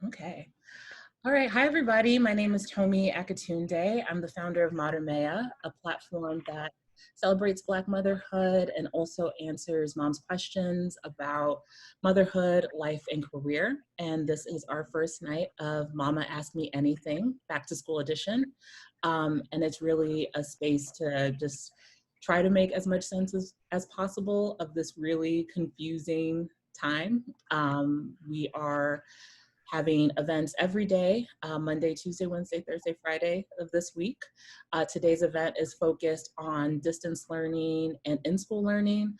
Okay. All right. Hi, everybody. My name is Tomi Akatunde. I'm the founder of Matermea, a platform that celebrates Black motherhood and also answers moms' questions about motherhood, life, and career. And this is our first night of Mama Ask Me Anything, Back to School edition. And it's really a space to just try to make as much sense as possible of this really confusing time. We are having events every day, Monday, Tuesday, Wednesday, Thursday, Friday of this week. Today's event is focused on distance learning and in-school learning.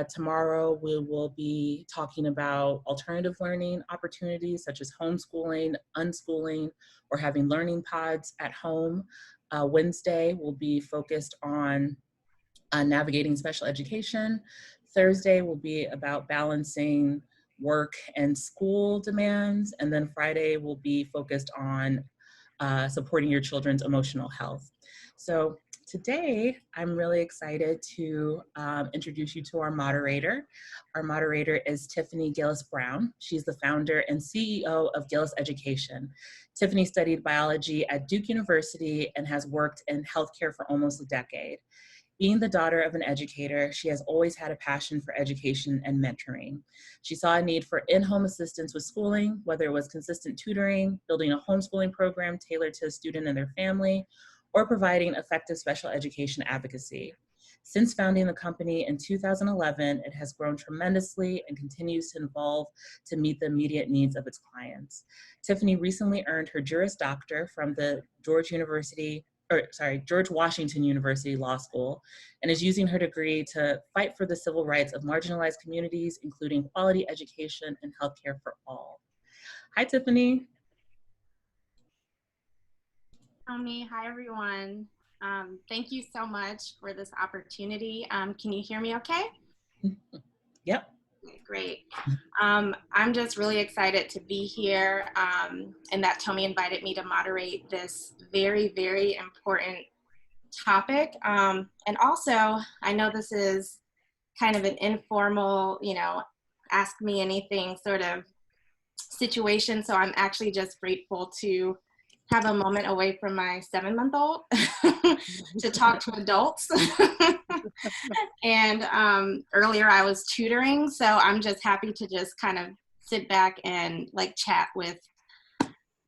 Tomorrow, we will be talking about alternative learning opportunities such as homeschooling, unschooling, or having learning pods at home. Wednesday will be focused on navigating special education. Thursday will be about balancing work and school demands. And then Friday will be focused on supporting your children's emotional health. So today, I'm really excited to introduce you to our moderator. Our moderator is Tiffany Gillis Brown. She's the founder and CEO of Gillis Education. Tiffany studied biology at Duke University and has worked in healthcare for almost a decade. Being the daughter of an educator, she has always had a passion for education and mentoring. She saw a need for in-home assistance with schooling, whether it was consistent tutoring, building a homeschooling program tailored to a student and their family, or providing effective special education advocacy. Since founding the company in 2011, it has grown tremendously and continues to evolve to meet the immediate needs of its clients. Tiffany recently earned her Juris Doctor from the George Washington University Law School, and is using her degree to fight for the civil rights of marginalized communities, including quality education and healthcare for all. Hi, Tiffany. Tony, hi everyone. Thank you so much for this opportunity. Can you hear me okay? Yep. Okay, great. I'm just really excited to be here and that Tommy invited me to moderate this very, very important topic. And also, I know this is kind of an informal, ask me anything sort of situation. So I'm actually just grateful to have a moment away from my 7-month-old to talk to adults. And earlier I was tutoring, so I'm just happy to just kind of sit back and like chat with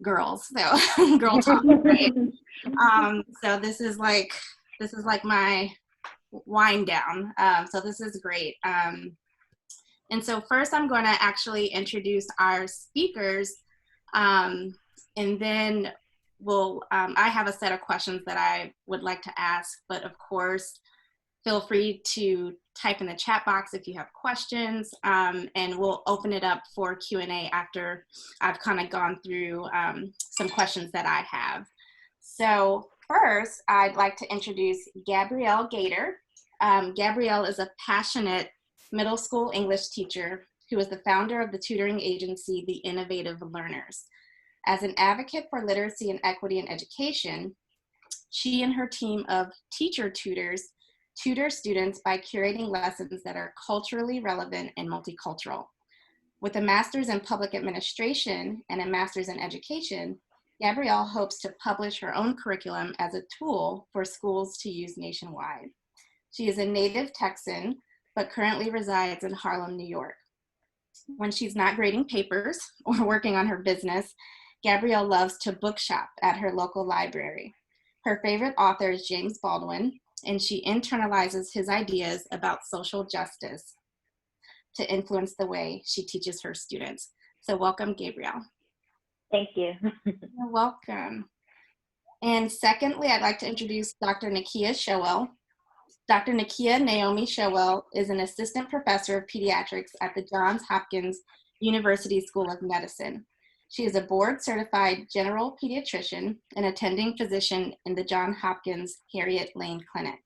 girls. So girl talk, right? So this is like my wind down. So this is great. And so first I'm going to actually introduce our speakers, and then I have a set of questions that I would like to ask, but of course, feel free to type in the chat box if you have questions, and we'll open it up for Q&A after I've kind of gone through some questions that I have. So first, I'd like to introduce Gabrielle Gator. Gabrielle is a passionate middle school English teacher who is the founder of the tutoring agency, The Innovative Learners. As an advocate for literacy and equity in education, she and her team of teacher tutors tutor students by curating lessons that are culturally relevant and multicultural. With a master's in public administration and a master's in education, Gabrielle hopes to publish her own curriculum as a tool for schools to use nationwide. She is a native Texan, but currently resides in Harlem, New York. When she's not grading papers or working on her business, Gabrielle loves to bookshop at her local library. Her favorite author is James Baldwin, and she internalizes his ideas about social justice to influence the way she teaches her students. So welcome, Gabrielle. Thank you. You're welcome. And secondly, I'd like to introduce Dr. Nakia Showell. Dr. Nakia Naomi Showell is an assistant professor of pediatrics at the Johns Hopkins University School of Medicine. She is a board-certified general pediatrician and attending physician in the Johns Hopkins Harriet Lane Clinic.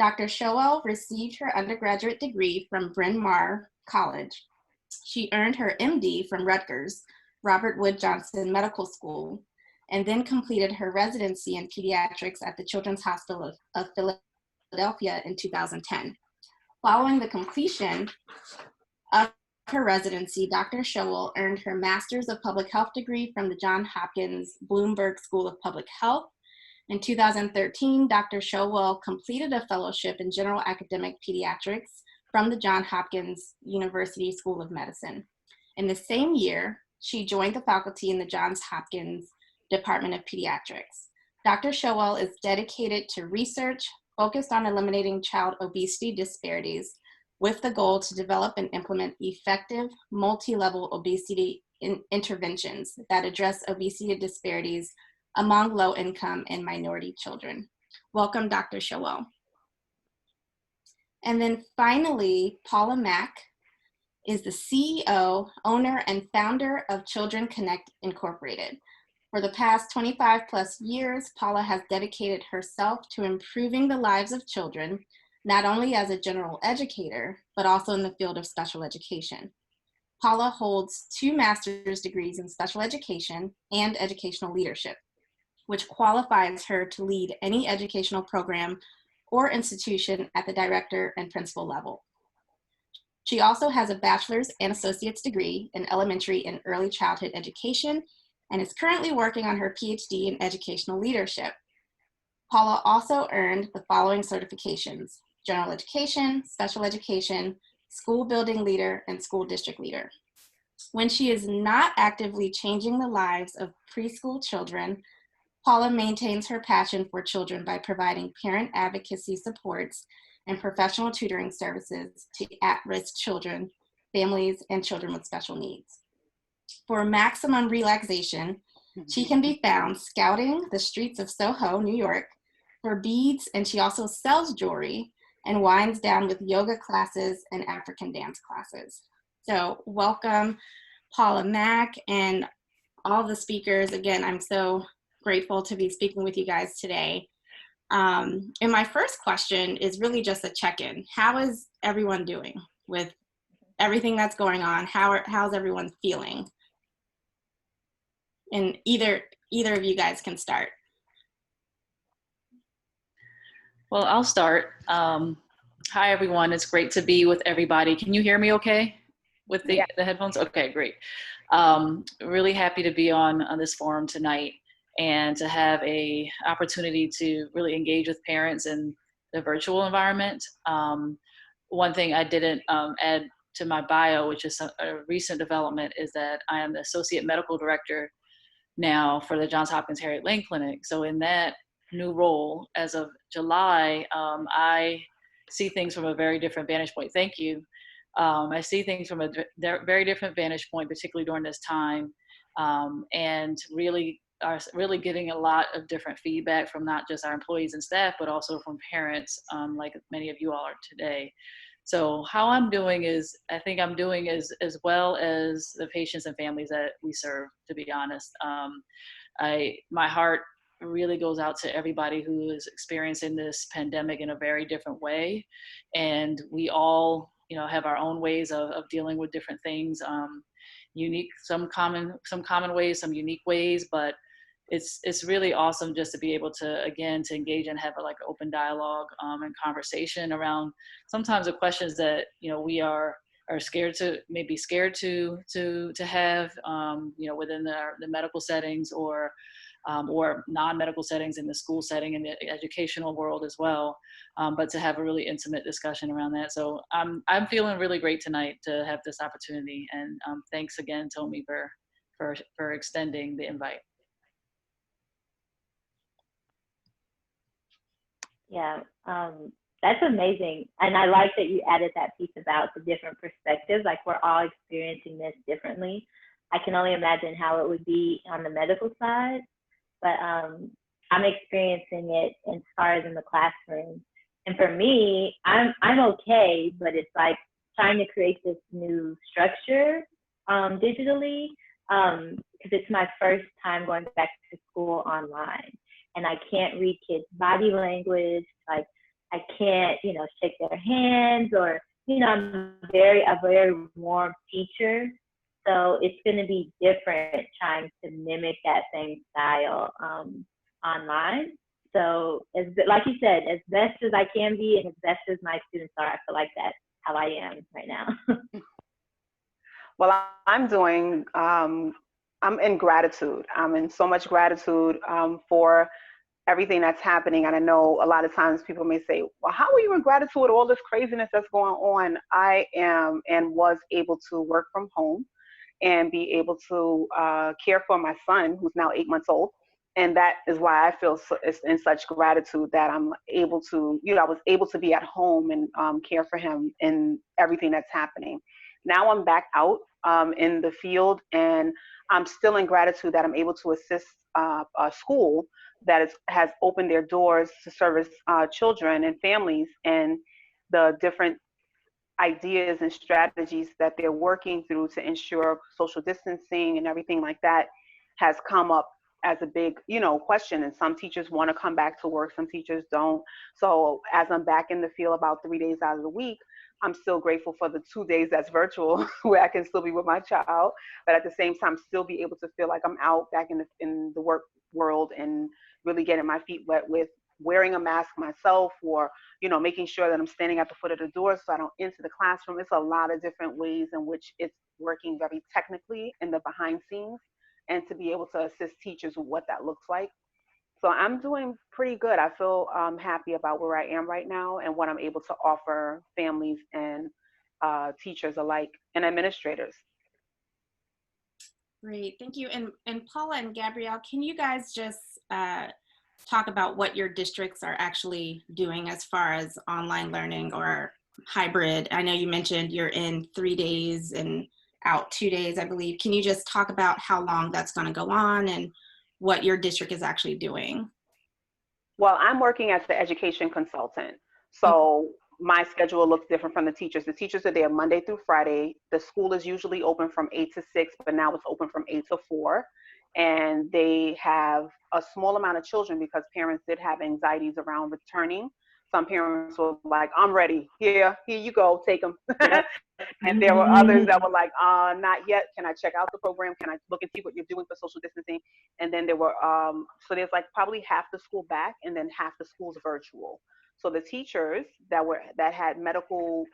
Dr. Showell received her undergraduate degree from Bryn Mawr College. She earned her MD from Rutgers, Robert Wood Johnson Medical School, and then completed her residency in pediatrics at the Children's Hospital of Philadelphia in 2010. Following the completion of her residency, Dr. Showell earned her Master's of Public Health degree from the Johns Hopkins Bloomberg School of Public Health. In 2013, Dr. Showell completed a fellowship in general academic pediatrics from the Johns Hopkins University School of Medicine. In the same year, she joined the faculty in the Johns Hopkins Department of Pediatrics. Dr. Showell is dedicated to research focused on eliminating child obesity disparities with the goal to develop and implement effective multi-level obesity interventions that address obesity disparities among low-income and minority children. Welcome, Dr. Showell. And then finally, Paula Mack is the CEO, owner, and founder of Children Connect Incorporated. For the past 25 plus years, Paula has dedicated herself to improving the lives of children, not only as a general educator, but also in the field of special education. Paula holds 2 master's degrees in special education and educational leadership, which qualifies her to lead any educational program or institution at the director and principal level. She also has a bachelor's and associate's degree in elementary and early childhood education and is currently working on her PhD in educational leadership. Paula also earned the following certifications: general education, special education, school building leader, and school district leader. When she is not actively changing the lives of preschool children, Paula maintains her passion for children by providing parent advocacy supports and professional tutoring services to at-risk children, families, and children with special needs. For maximum relaxation, she can be found scouting the streets of Soho, New York, for beads, and she also sells jewelry and winds down with yoga classes and African dance classes. So welcome, Paula Mack, and all the speakers. Again, I'm so grateful to be speaking with you guys today. And my first question is really just a check-in. How is everyone doing with everything that's going on? How's everyone feeling? And either of you guys can start. Well, I'll start. Hi, everyone. It's great to be with everybody. Can you hear me okay with the headphones? Okay, great. Really happy to be on this forum tonight and to have a opportunity to really engage with parents in the virtual environment. One thing I didn't add to my bio, which is a recent development, is that I am the Associate Medical Director now for the Johns Hopkins Harriet Lane Clinic. So in that new role, as of July, I see things from a very different vantage point. Thank you. I see things from a very different vantage point, particularly during this time, and really getting a lot of different feedback from not just our employees and staff, but also from parents, like many of you all are today. So how I'm doing is, I think I'm doing as well as the patients and families that we serve, to be honest. My heart really goes out to everybody who is experiencing this pandemic in a very different way. And we all, have our own ways of dealing with different things, unique, some common ways, some unique ways, but it's really awesome just to be able to, again, to engage and have an open dialogue and conversation around sometimes the questions that, we are scared to have, within the medical settings or non-medical settings, in the school setting, in the educational world as well, but to have a really intimate discussion around that. So I'm feeling really great tonight to have this opportunity, and thanks again, Tomi, for extending the invite. Yeah, that's amazing. And I like that you added that piece about the different perspectives. Like, we're all experiencing this differently. I can only imagine how it would be on the medical side, but I'm experiencing it as far as in the classroom. And for me, I'm okay, but it's like trying to create this new structure digitally, because it's my first time going back to school online. And I can't read kids' body language. Like, I can't, shake their hands, or, I'm a very warm teacher. So it's going to be different trying to mimic that same style online. So, like you said, as best as I can be and as best as my students are, I feel like that's how I am right now. Well, I'm doing, I'm in gratitude. I'm in so much gratitude for everything that's happening. And I know a lot of times people may say, well, how are you in gratitude with all this craziness that's going on? I am and was able to work from home and be able to care for my son, who's now 8 months old. And that is why I feel in such gratitude that I'm able to, I was able to be at home and care for him in everything that's happening. Now I'm back out in the field, and I'm still in gratitude that I'm able to assist a school that has opened their doors to service children and families, and the different ideas and strategies that they're working through to ensure social distancing and everything like that has come up as a big, question. And some teachers want to come back to work, some teachers don't. So as I'm back in the field about 3 days out of the week, I'm still grateful for the 2 days that's virtual where I can still be with my child, but at the same time still be able to feel like I'm out back in the work world and really getting my feet wet with wearing a mask myself, or making sure that I'm standing at the foot of the door so I don't enter the classroom. It's a lot of different ways in which it's working very technically in the behind scenes, and to be able to assist teachers with what that looks like. So I'm doing pretty good. I feel happy about where I am right now and what I'm able to offer families and teachers alike and administrators. Great, thank you. And Paula and Gabrielle, can you guys just talk about what your districts are actually doing as far as online learning or hybrid? I know you mentioned you're in 3 days and out 2 days, I believe. Can you just talk about how long that's going to go on and what your district is actually doing? Well, I'm working as the education consultant. So my schedule looks different from the teachers. The teachers are there Monday through Friday. The school is usually open from 8 to 6, but now it's open from 8 to 4. And they have a small amount of children because parents did have anxieties around returning. Some parents were like, I'm ready. Here you go, take them. And there were others that were like, not yet. Can I check out the program? Can I look and see what you're doing for social distancing? And then there were, so there's like probably half the school back and then half the school's virtual. So the teachers that had medical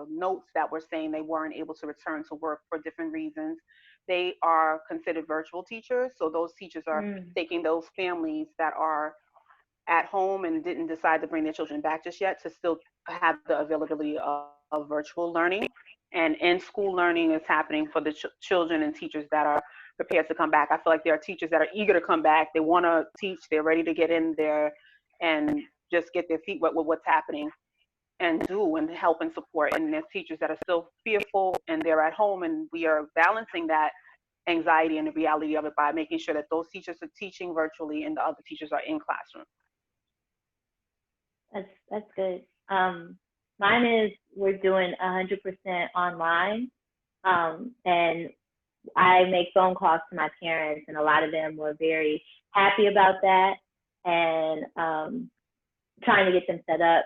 notes that were saying they weren't able to return to work for different reasons, they are considered virtual teachers. So those teachers are taking those families that are at home and didn't decide to bring their children back just yet to still have the availability of virtual learning. And in-school learning is happening for the children and teachers that are prepared to come back. I feel like there are teachers that are eager to come back. They want to teach. They're ready to get in there and just get their feet wet with what's happening and do and help and support. And there's teachers that are still fearful and they're at home, and we are balancing that anxiety and the reality of it by making sure that those teachers are teaching virtually and the other teachers are in classroom. That's good. Mine is we're doing 100% online, and I make phone calls to my parents, and a lot of them were very happy about that, and trying to get them set up.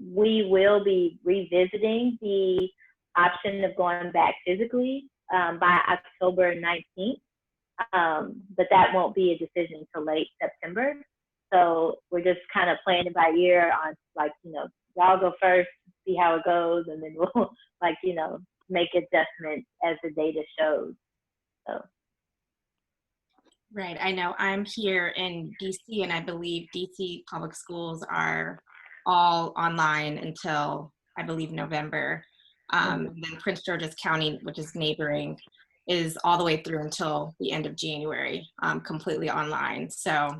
We will be revisiting the option of going back physically by October 19th, but that won't be a decision until late September. So we're just kind of playing it by ear on, like, y'all go first, see how it goes, and then we'll, make adjustments as the data shows. So. Right. I know I'm here in DC, and I believe DC public schools are all online until, I believe, November. Then Prince George's County, which is neighboring, is all the way through until the end of January, completely online. So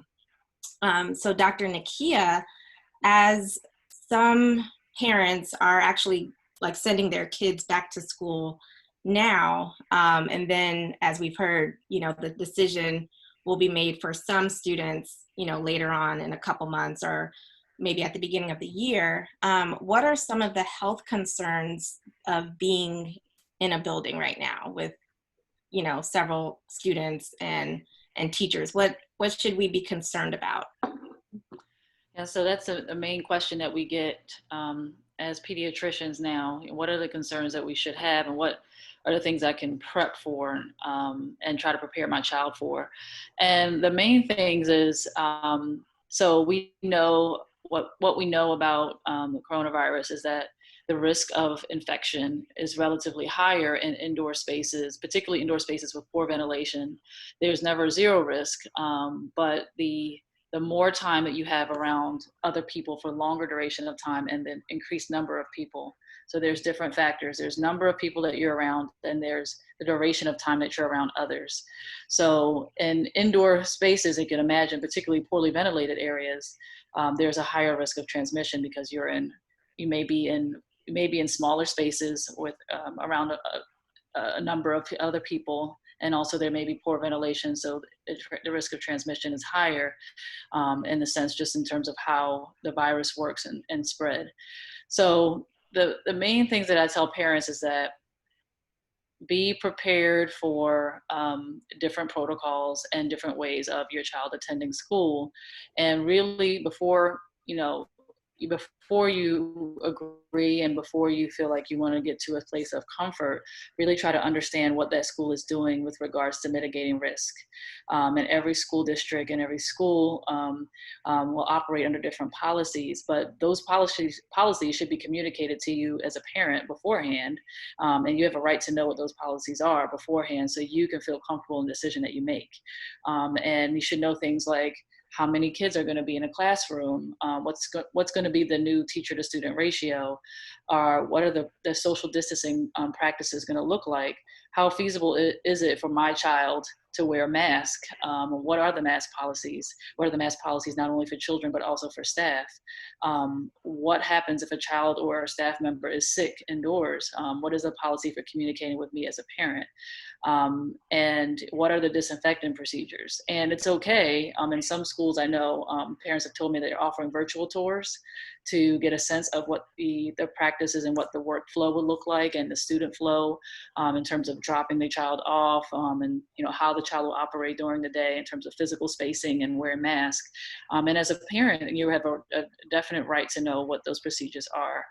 Dr. Nakia, as some parents are actually like sending their kids back to school now, and then as we've heard, the decision will be made for some students, later on in a couple months or maybe at the beginning of the year. What are some of the health concerns of being in a building right now with, several students and teachers? What should we be concerned about? Yeah, so that's a main question that we get as pediatricians now. What are the concerns that we should have, and what are the things I can prep for and try to prepare my child for? And the main things is, so we know what we know about the coronavirus is that the risk of infection is relatively higher in indoor spaces, particularly indoor spaces with poor ventilation. There's never zero risk, but the more time that you have around other people for longer duration of time and then increased number of people. So there's different factors. There's number of people that you're around, and there's the duration of time that you're around others. So in indoor spaces, you can imagine, particularly poorly ventilated areas, there's a higher risk of transmission because you may be in smaller spaces with around a number of other people, and also there may be poor ventilation, so the risk of transmission is higher in the sense just in terms of how the virus works and spread. So the main things that I tell parents is that be prepared for different protocols and different ways of your child attending school, and really before you agree and before you feel like you want to get to a place of comfort, really try to understand what that school is doing with regards to mitigating risk. And every school district and every school will operate under different policies, but those policies should be communicated to you as a parent beforehand. And you have a right to know what those policies are beforehand so you can feel comfortable in the decision that you make. And you should know things like how many kids are going to be in a classroom, what's going to be the new teacher to student ratio, what are the social distancing practices going to look like, how feasible is it for my child to wear a mask, what are the mask policies, what are the mask policies not only for children but also for staff, what happens if a child or a staff member is sick indoors, what is the policy for communicating with me as a parent, and what are the disinfectant procedures. And it's okay, in some schools I know parents have told me they're offering virtual tours to get a sense of what the practices and what the workflow would look like and the student flow in terms of dropping the child off, and how the child will operate during the day in terms of physical spacing and wearing masks. And as a parent, you have a definite right to know what those procedures are.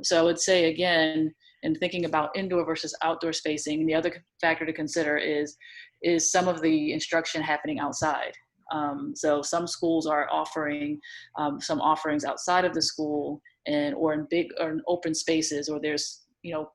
So I would say, again, in thinking about indoor versus outdoor spacing, the other factor to consider is some of the instruction happening outside. So some schools are offering some offerings outside of the school or in big or in open spaces, or there's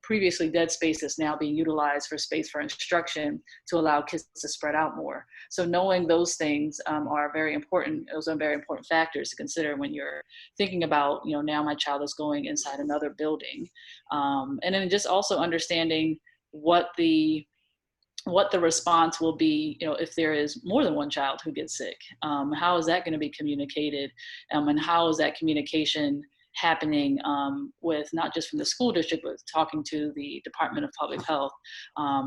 previously dead spaces now being utilized for space for instruction to allow kids to spread out more. So knowing those things are very important. Those are very important factors to consider when you're thinking about, now my child is going inside another building. And then just also understanding what the response will be, if there is more than one child who gets sick. How is that going to be communicated? And how is that communication happening with not just from the school district, but talking to the Department of Public Health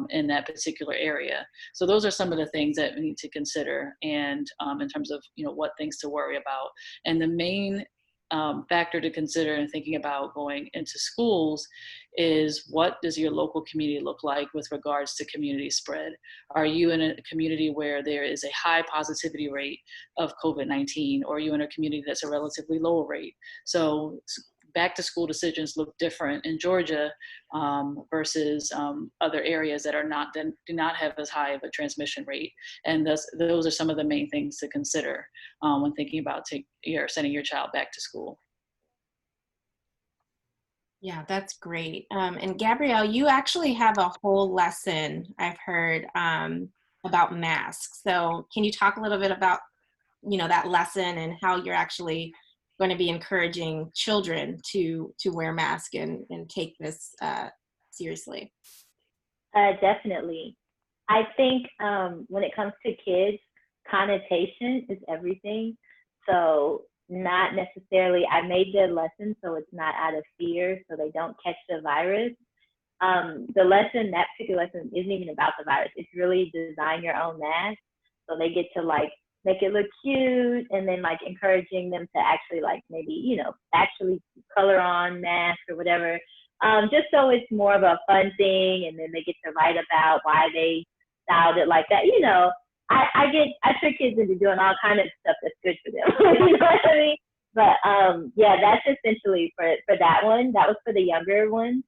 in that particular area. So those are some of the things that we need to consider, and in terms of what things to worry about. And the main factor to consider in thinking about going into schools is, what does your local community look like with regards to community spread? Are you in a community where there is a high positivity rate of COVID-19, or are you in a community that's a relatively lower rate? So back to school decisions look different in Georgia versus other areas that do not have as high of a transmission rate. And those are some of the main things to consider when thinking about sending your child back to school. Yeah, that's great. And Gabrielle, you actually have a whole lesson, I've heard, about masks. So can you talk a little bit about, that lesson and how you're actually going to be encouraging children to wear masks and take this seriously? Definitely. I think when it comes to kids, connotation is everything. So not necessarily, I made the lesson so it's not out of fear, so they don't catch the virus. That particular lesson isn't even about the virus. It's really design your own mask. So they get to make it look cute, and then encouraging them to actually maybe, actually color on masks or whatever. Just so it's more of a fun thing, and then they get to write about why they styled it like that. I trick kids into doing all kind of stuff that's good for them. You know what I mean? But yeah, that's essentially for that one. That was for the younger ones.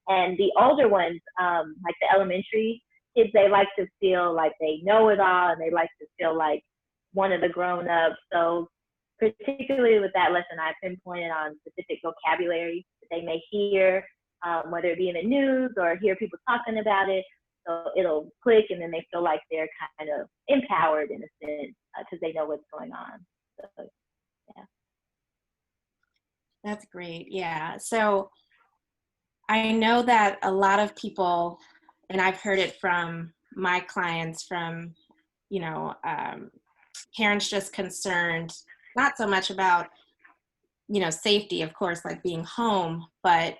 And the older ones, like the elementary kids, they like to feel like they know it all, and they like to feel like one of the grown-ups. So particularly with that lesson, I pinpointed on specific vocabulary that they may hear, whether it be in the news or hear people talking about it. So it'll click, and then they feel like they're kind of empowered in a sense because they know what's going on. So, yeah. That's great. Yeah. So I know that a lot of people, and I've heard it from my clients, from, you know, parents just concerned, not so much about, you know, safety, of course, like being home, but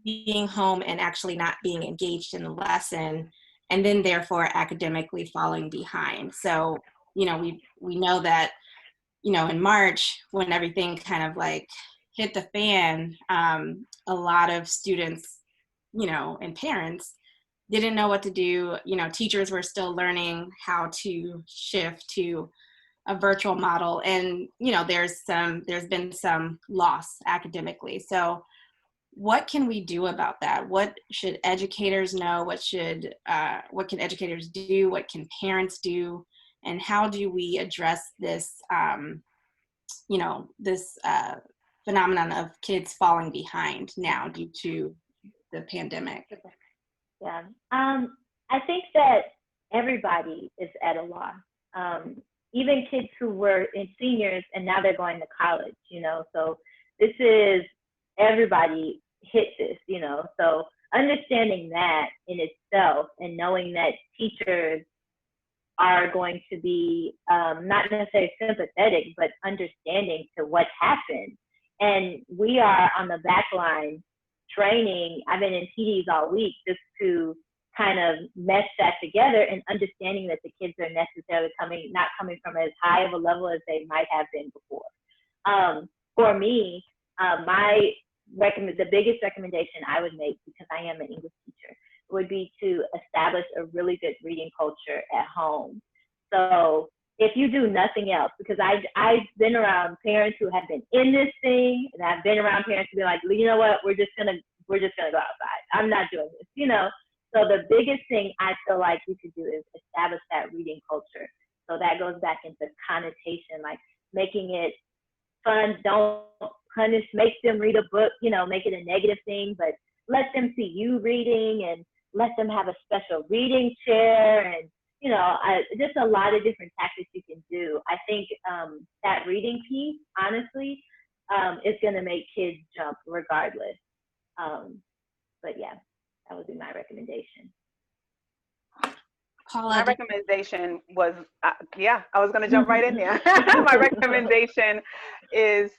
being home and actually not being engaged in the lesson, and then therefore academically falling behind. So, you know, we know that, you know, in March, when everything kind of like hit the fan, a lot of students, you know, and parents didn't know what to do. You know, teachers were still learning how to shift to a virtual model, and you know, there's been some loss academically. So what can we do about that? What should educators know? What can educators do? What can parents do? And how do we address this, you know, this phenomenon of kids falling behind now due to the pandemic? Yeah. I think that everybody is at a loss. Even kids who were in seniors and now they're going to college, you know, so this is, everybody hit this, you know, so understanding that in itself and knowing that teachers are going to be not necessarily sympathetic, but understanding to what happened. And we are on the back line training. I've been in TDs all week just to kind of mesh that together and understanding that the kids are necessarily not coming from as high of a level as they might have been before. For me, the biggest recommendation I would make, because I am an English teacher, would be to establish a really good reading culture at home. So if you do nothing else, because I've been around parents who have been in this thing, and I've been around parents who be like, you know what, we're just gonna go outside. I'm not doing this, you know. So the biggest thing I feel like you could do is establish that reading culture. So that goes back into connotation, like making it fun. Don't punish, make them read a book, you know, make it a negative thing, but let them see you reading and let them have a special reading chair, and you know, just a lot of different tactics you can do. I think that reading piece, honestly, is going to make kids jump regardless. But yeah, that would be my recommendation. Paula, my recommendation was, I was going to jump right in there. My recommendation is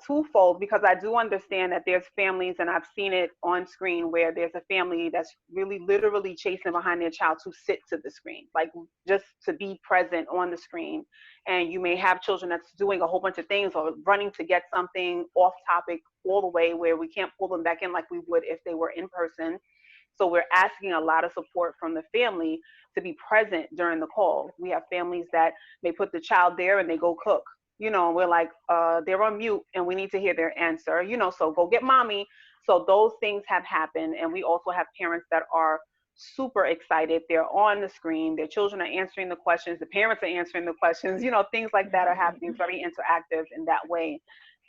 twofold, because I do understand that there's families, and I've seen it on screen, where there's a family that's really literally chasing behind their child to sit to the screen, like just to be present on the screen. And you may have children that's doing a whole bunch of things or running to get something off topic all the way, where we can't pull them back in like we would if they were in person. So we're asking a lot of support from the family to be present during the call. We have families that may put the child there and they go cook. You know, we're like, they're on mute and we need to hear their answer, you know, so go get mommy. So those things have happened. And we also have parents that are super excited. They're on the screen. Their children are answering the questions. The parents are answering the questions. You know, things like that are happening. It's very interactive in that way.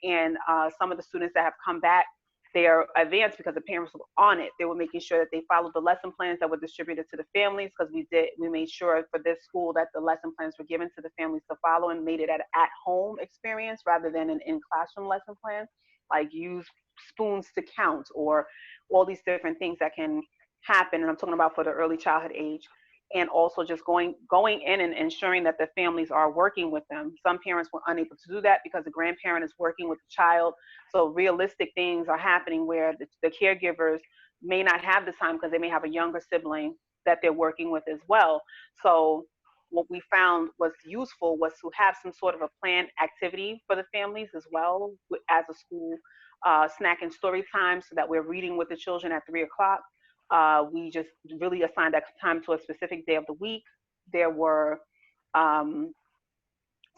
And some of the students that have come back, they are advanced because the parents were on it. They were making sure that they followed the lesson plans that were distributed to the families, because we made sure for this school that the lesson plans were given to the families to follow, and made it an at-home experience rather than an in-classroom lesson plan, like use spoons to count or all these different things that can happen. And I'm talking about for the early childhood age. And also just going in and ensuring that the families are working with them. Some parents were unable to do that because the grandparent is working with the child. So realistic things are happening where the caregivers may not have the time because they may have a younger sibling that they're working with as well. So what we found was useful was to have some sort of a planned activity for the families as well as a school snack and story time, so that we're reading with the children at 3 o'clock. We just really assigned that time to a specific day of the week. There were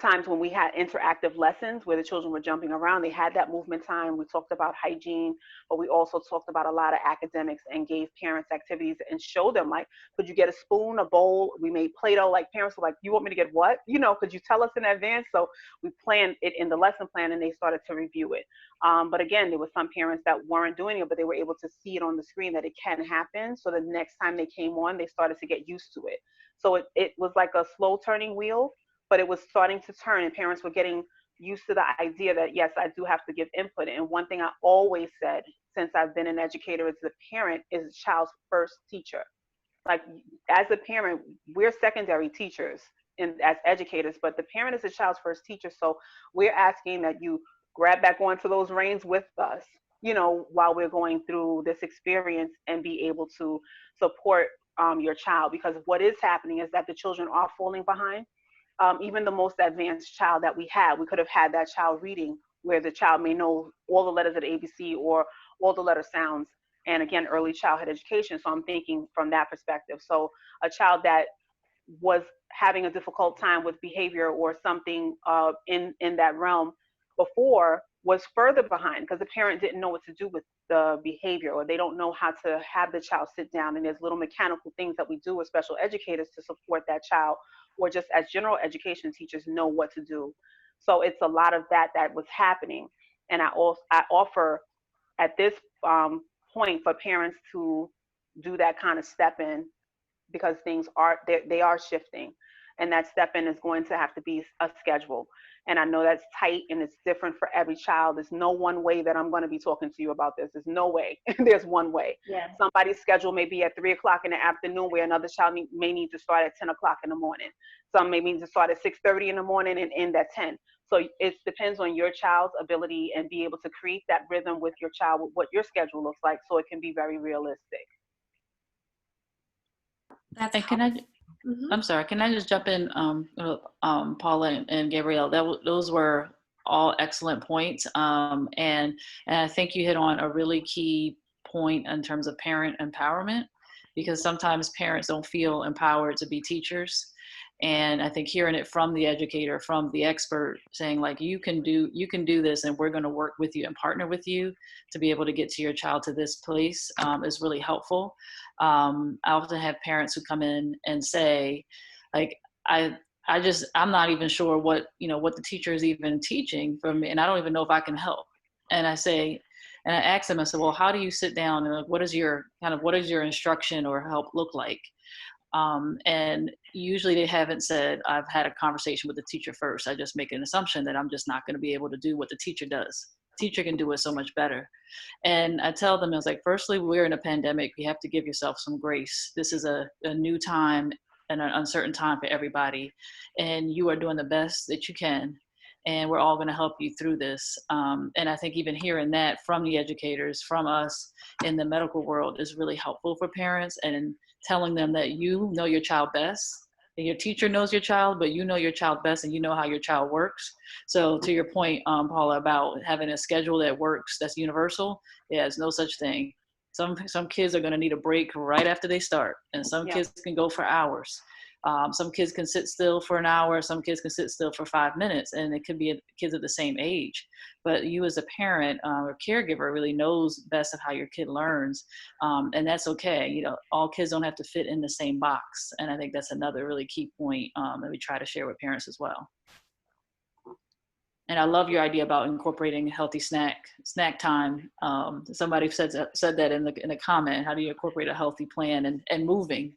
times when we had interactive lessons where the children were jumping around. They had that movement time. We talked about hygiene, but we also talked about a lot of academics and gave parents activities and showed them, like, could you get a spoon, a bowl? We made Play-Doh. Like, parents were like, you want me to get what? You know, could you tell us in advance? So we planned it in the lesson plan, and they started to review it. But again, there were some parents that weren't doing it, but they were able to see it on the screen that it can happen. So the next time they came on, they started to get used to it. So it was like a slow turning wheel, but it was starting to turn, and parents were getting used to the idea that, yes, I do have to give input. And one thing I always said since I've been an educator is the parent is the child's first teacher. Like, as a parent, we're secondary teachers as educators, but the parent is the child's first teacher. So we're asking that you grab back onto those reins with us, you know, while we're going through this experience, and be able to support your child, because what is happening is that the children are falling behind. Even the most advanced child that we could have had that child reading, where the child may know all the letters of the ABC or all the letter sounds. And again, early childhood education. So I'm thinking from that perspective. So a child that was having a difficult time with behavior or something in that realm before was further behind because the parent didn't know what to do with the behavior, or they don't know how to have the child sit down. And there's little mechanical things that we do as special educators to support that child, or just as general education teachers know what to do. So it's a lot of that was happening. And I offer at this point for parents to do that kind of step in, because things are they are shifting, and that step in is going to have to be a schedule. And I know that's tight and it's different for every child. There's no one way that I'm going to be talking to you about this. There's no way. There's one way. Yeah. Somebody's schedule may be at 3 o'clock in the afternoon, where another child may need to start at 10 o'clock in the morning. Some may need to start at 6:30 in the morning and end at 10. So it depends on your child's ability and be able to create that rhythm with your child, with what your schedule looks like, so it can be very realistic. And can I? I'm sorry. Can I just jump in, Paula and Gabrielle? Those were all excellent points, and I think you hit on a really key point in terms of parent empowerment, because sometimes parents don't feel empowered to be teachers. And I think hearing it from the educator, from the expert, saying like, you can do this, and we're going to work with you and partner with you to be able to get to your child to this place, is really helpful. I often have parents who come in and say, like, I'm not even sure what the teacher is even teaching for me, and I don't even know if I can help. And I ask them, I said, well, how do you sit down, and like, what is your instruction or help look like? And usually they haven't said, I've had a conversation with the teacher first. I just make an assumption that I'm just not going to be able to do what the teacher does. Teacher can do it so much better. And I tell them, I was like, firstly, we're in a pandemic. You have to give yourself some grace. This is a new time and an uncertain time for everybody. And you are doing the best that you can. And we're all going to help you through this. And I think even hearing that from the educators, from us in the medical world, is really helpful for parents, and telling them that you know your child best, and your teacher knows your child, but you know your child best, and you know how your child works. So to your point, Paula, about having a schedule that works, that's universal, yeah, there's no such thing. Some kids are going to need a break right after they start, and some kids can go for hours. Some kids can sit still for an hour, some kids can sit still for 5 minutes, and it could be kids of the same age. But you as a parent or caregiver really knows best of how your kid learns, and that's okay. All kids don't have to fit in the same box, and I think that's another really key point that we try to share with parents as well. And I love your idea about incorporating healthy snack time. Somebody said that in the comment. How do you incorporate a healthy plan and moving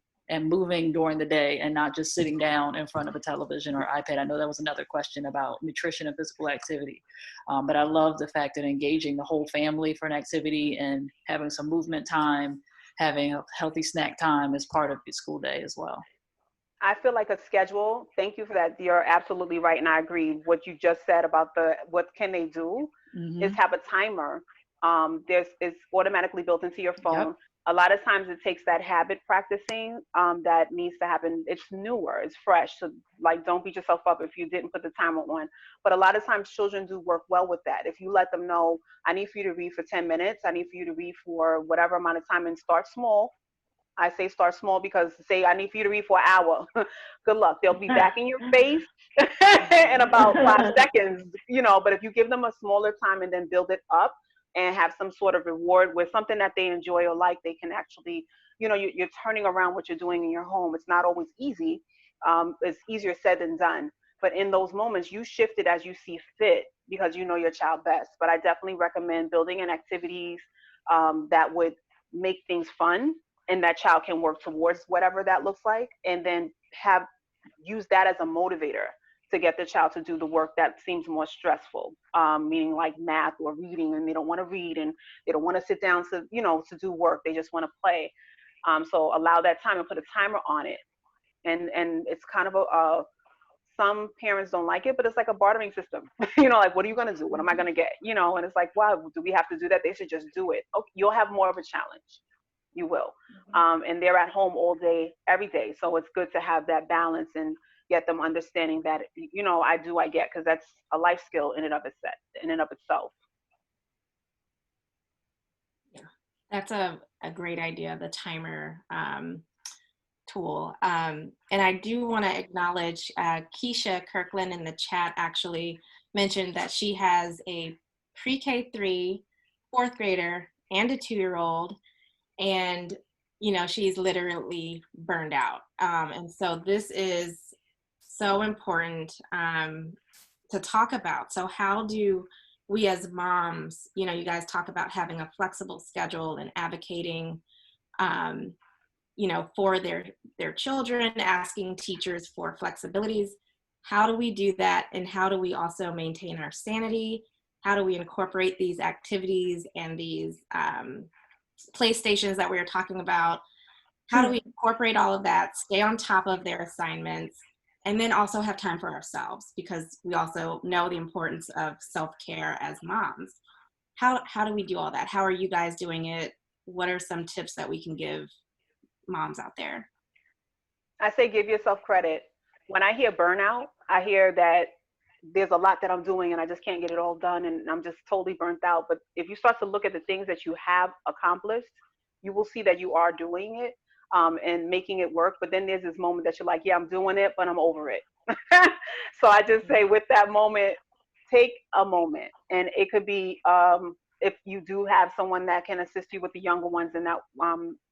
during the day, and not just sitting down in front of a television or iPad? I know that was another question about nutrition and physical activity. But I love the fact that engaging the whole family for an activity and having some movement time, having a healthy snack time is part of the school day as well. I feel like a schedule. Thank you for that. You're absolutely right. And I agree. What you just said about what can they do is have a timer. It's automatically built into your phone. Yep. A lot of times it takes that habit practicing that needs to happen. It's newer, it's fresh. So like, don't beat yourself up if you didn't put the timer on. But a lot of times children do work well with that. If you let them know, I need for you to read for 10 minutes. I need for you to read for whatever amount of time, and start small. I say start small because say I need for you to read for an hour. Good luck. They'll be back in your face in about 5 seconds, but if you give them a smaller time and then build it up and have some sort of reward with something that they enjoy or like, they can actually, you're turning around what you're doing in your home. It's not always easy. It's easier said than done. But in those moments, you shift it as you see fit because you know your child best. But I definitely recommend building in activities that would make things fun and that child can work towards whatever that looks like, and then use that as a motivator to get the child to do the work that seems more stressful, meaning like math or reading, and they don't want to read and they don't want to sit down to to do work. They just want to play. So allow that time and put a timer on it. And it's kind of some parents don't like it, but it's like a bartering system. Like, what are you going to do? What am I going to get? And it's like, wow, do we have to do that? They should just do it. Okay, you'll have more of a challenge. You will. And they're at home all day, every day. So it's good to have that balance and get them understanding that, I get, because that's a life skill in and of itself. Yeah, that's a great idea, the timer tool. And I do want to acknowledge Keisha Kirkland in the chat actually mentioned that she has a pre-K3 fourth grader and a 2-year-old, and she's literally burned out. And so this is so important to talk about. So how do we as moms, you guys talk about having a flexible schedule and advocating for their children, asking teachers for flexibilities. How do we do that? And how do we also maintain our sanity? How do we incorporate these activities and these PlayStations that we were talking about? How do we incorporate all of that, stay on top of their assignments, and then also have time for ourselves? Because we also know the importance of self-care as moms. How do we do all that? How are you guys doing it? What are some tips that we can give moms out there? I say give yourself credit. When I hear burnout, I hear that there's a lot that I'm doing and I just can't get it all done and I'm just totally burnt out. But if you start to look at the things that you have accomplished, you will see that you are doing it and making it work. But then there's this moment that you're like, yeah, I'm doing it, but I'm over it. So I just say with that moment, take a moment. And it could be if you do have someone that can assist you with the younger ones, and that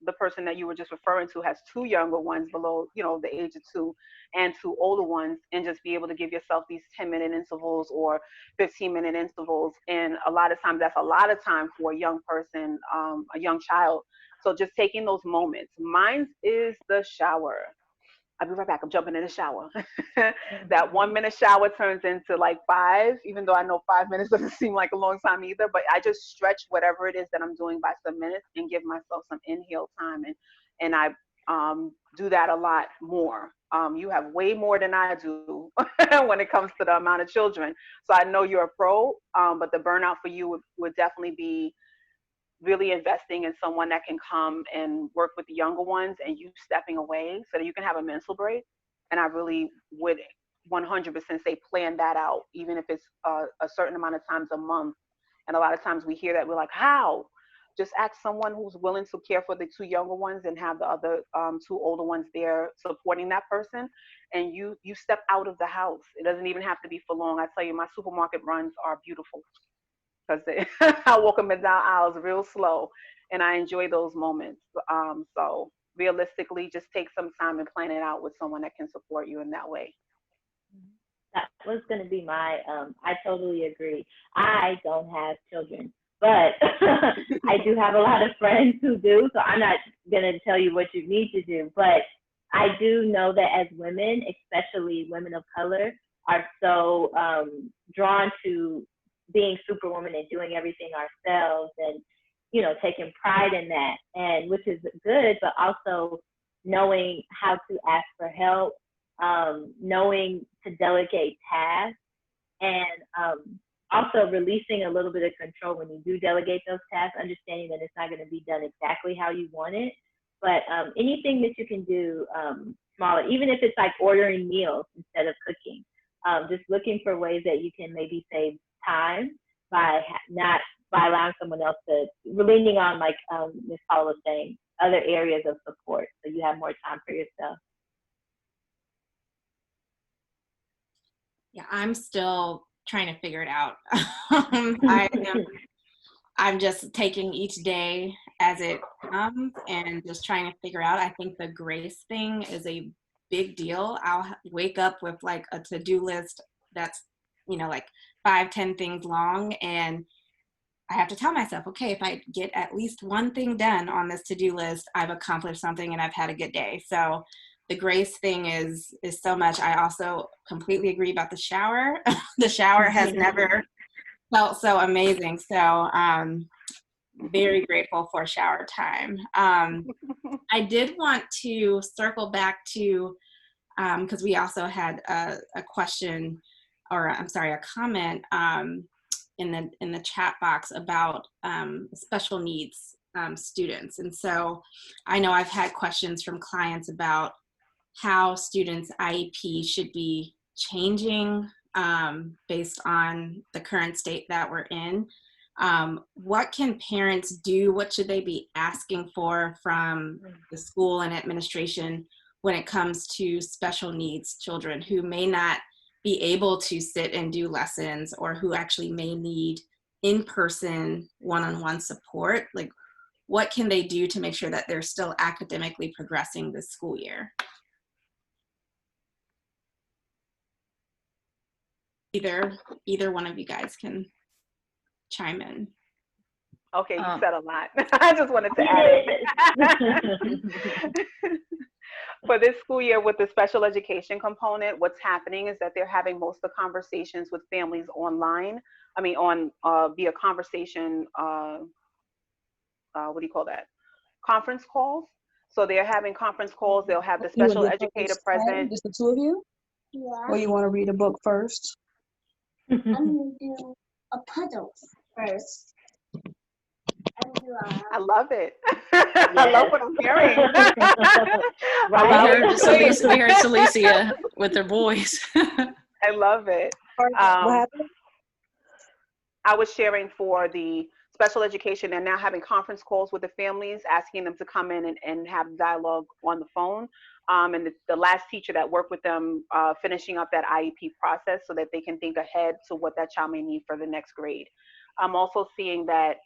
the person that you were just referring to has 2 younger ones below, the age of 2 and 2 older ones, and just be able to give yourself these 10-minute intervals or 15-minute intervals. And a lot of times that's a lot of time for a young person, a young child. So just taking those moments. Mine is the shower. I'll be right back. I'm jumping in the shower. That 1-minute shower turns into like 5, even though I know 5 minutes doesn't seem like a long time either, but I just stretch whatever it is that I'm doing by some minutes and give myself some inhale time. And I do that a lot more. You have way more than I do when it comes to the amount of children. So I know you're a pro, but the burnout for you would definitely be really investing in someone that can come and work with the younger ones and you stepping away so that you can have a mental break. And I really would 100% say plan that out, even if it's a certain amount of times a month. And a lot of times we hear that, we're like, how? Just ask someone who's willing to care for the 2 younger ones and have the other 2 older ones there supporting that person. And you step out of the house. It doesn't even have to be for long. I tell you, my supermarket runs are beautiful, because I walk them down aisles real slow, and I enjoy those moments. So realistically, just take some time and plan it out with someone that can support you in that way. That was going to be my, I totally agree. I don't have children, but I do have a lot of friends who do, so I'm not going to tell you what you need to do, but I do know that as women, especially women of color, are so drawn to being superwoman and doing everything ourselves and, taking pride in that, and which is good, but also knowing how to ask for help, knowing to delegate tasks, and also releasing a little bit of control when you do delegate those tasks, understanding that it's not going to be done exactly how you want it, but anything that you can do smaller, even if it's like ordering meals instead of cooking, just looking for ways that you can maybe save time by allowing someone else to, leaning on, like Ms. Paula was saying, other areas of support so you have more time for yourself? Yeah, I'm still trying to figure it out. I'm just taking each day as it comes and just trying to figure out. I think the grace thing is a big deal. I'll wake up with like a to-do list that's, like 5-10 things long, and I have to tell myself, okay, if I get at least one thing done on this to-do list, I've accomplished something and I've had a good day. So the grace thing is so much. I also completely agree about the shower. The shower has never felt so amazing. So very grateful for shower time. I did want to circle back to, because we also had a question, or I'm sorry, a comment in the chat box about special needs students. And so I know I've had questions from clients about how students' IEP should be changing based on the current state that we're in. What can parents do? What should they be asking for from the school and administration when it comes to special needs children who may not be able to sit and do lessons, or who actually may need in-person one-on-one support? Like, what can they do to make sure that they're still academically progressing this school year? Either one of you guys can chime in. Okay, you said a lot. I just wanted to add it. For this school year with the special education component, what's happening is that they're having most of the conversations with families online. I mean, on via conversation, what do you call that? Conference calls. So they're having conference calls. They'll have the special educator present. Just the two of you? Yeah. Or you want to read a book first? I'm going to do a puzzle first. I love it. I love what I'm hearing. We heard Celicia with her voice. I love it. What happened? I was sharing for the special education, and now having conference calls with the families, asking them to come in and have dialogue on the phone. And the last teacher that worked with them, finishing up that IEP process so that they can think ahead to what that child may need for the next grade. I'm also seeing that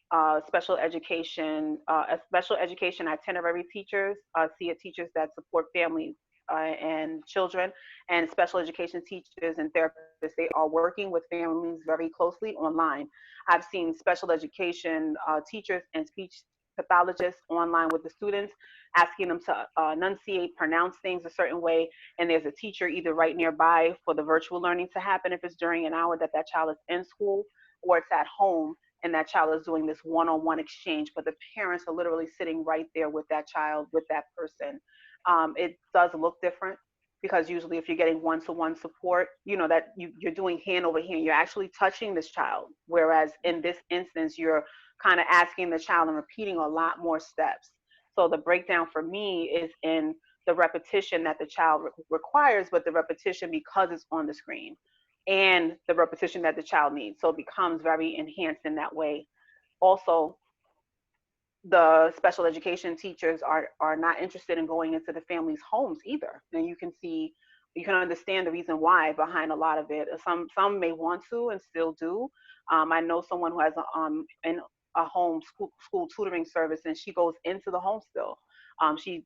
special education itinerary teachers, SIA teachers that support families and children, and special education teachers and therapists, they are working with families very closely online. I've seen special education teachers and speech pathologists online with the students, asking them to enunciate, pronounce things a certain way, and there's a teacher either right nearby for the virtual learning to happen if it's during an hour that that child is in school, or it's at home and that child is doing this one-on-one exchange, but the parents are literally sitting right there with that child, with that person. It does look different, because usually if you're getting one-to-one support, that you're doing hand over hand, you're actually touching this child. Whereas in this instance, you're kind of asking the child and repeating a lot more steps. So the breakdown for me is in the repetition that the child requires, but the repetition because it's on the screen, and the repetition that the child needs. So it becomes very enhanced in that way. Also, the special education teachers are not interested in going into the families' homes either. And you can understand the reason why behind a lot of it. Some may want to and still do. I know someone who has a home school tutoring service, and she goes into the home still. She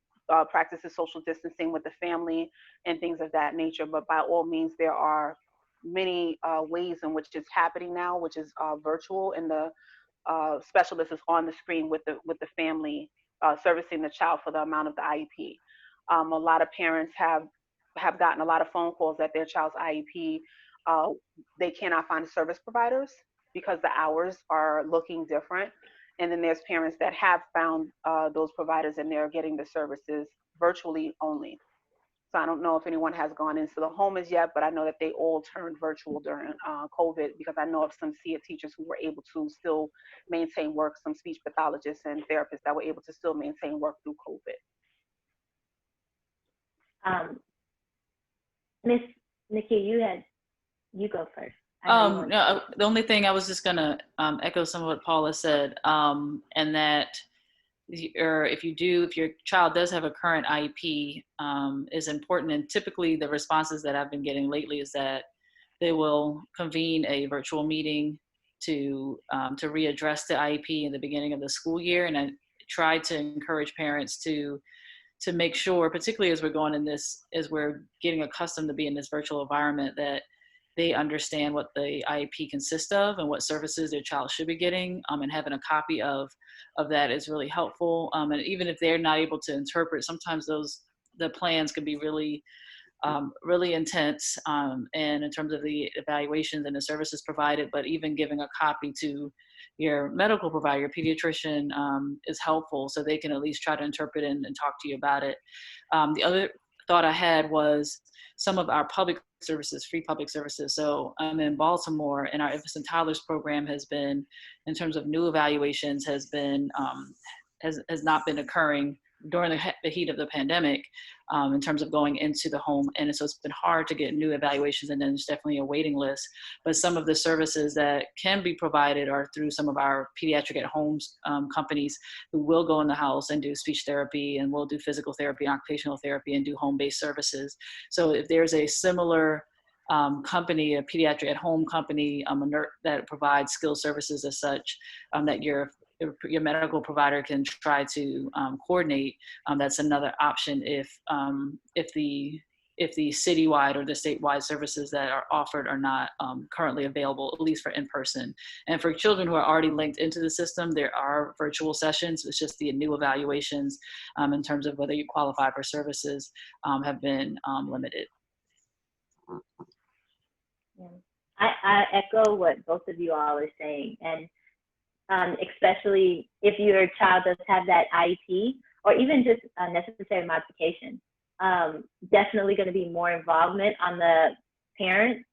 practices social distancing with the family and things of that nature. But by all means, there are many ways in which it's happening now, which is virtual, and the specialist is on the screen with the family, servicing the child for the amount of the IEP. A lot of parents have gotten a lot of phone calls that their child's IEP, they cannot find service providers because the hours are looking different. And then there's parents that have found those providers, and they're getting the services virtually only. So I don't know if anyone has gone into the home as yet, but I know that they all turned virtual during COVID, because I know of some SIA teachers who were able to still maintain work, some speech pathologists and therapists that were able to still maintain work through COVID. Miss Nikki, you go first. No, the only thing I was just gonna echo some of what Paula said, and that or if your child does have a current IEP, is important. And typically the responses that I've been getting lately is that they will convene a virtual meeting to readdress the IEP in the beginning of the school year. And I try to encourage parents to make sure, particularly as as we're getting accustomed to being in this virtual environment, that they understand what the IEP consists of and what services their child should be getting, and having a copy of that is really helpful. And even if they're not able to interpret, sometimes the plans can be really intense, and in terms of the evaluations and the services provided, but even giving a copy to your medical provider, your pediatrician, is helpful, so they can at least try to interpret and talk to you about it. The other thought I had was some of our public services, free public services. So I'm in Baltimore, and our infants and toddlers program has been, in terms of new evaluations, has not been occurring during the heat of the pandemic, in terms of going into the home. And so it's been hard to get new evaluations, and then there's definitely a waiting list. But some of the services that can be provided are through some of our pediatric at home companies, who will go in the house and do speech therapy, and will do physical therapy and occupational therapy, and do home-based services. So if there's a similar company, a pediatric at home company, that provides skilled services as such, that your medical provider can try to coordinate, that's another option if the citywide or the statewide services that are offered are not currently available, at least for in-person. And for children who are already linked into the system, there are virtual sessions. It's just the new evaluations, in terms of whether you qualify for services, have been limited. Yeah. I echo what both of you all are saying, and especially if your child does have that IEP, or even just a necessary modification, definitely going to be more involvement on the parents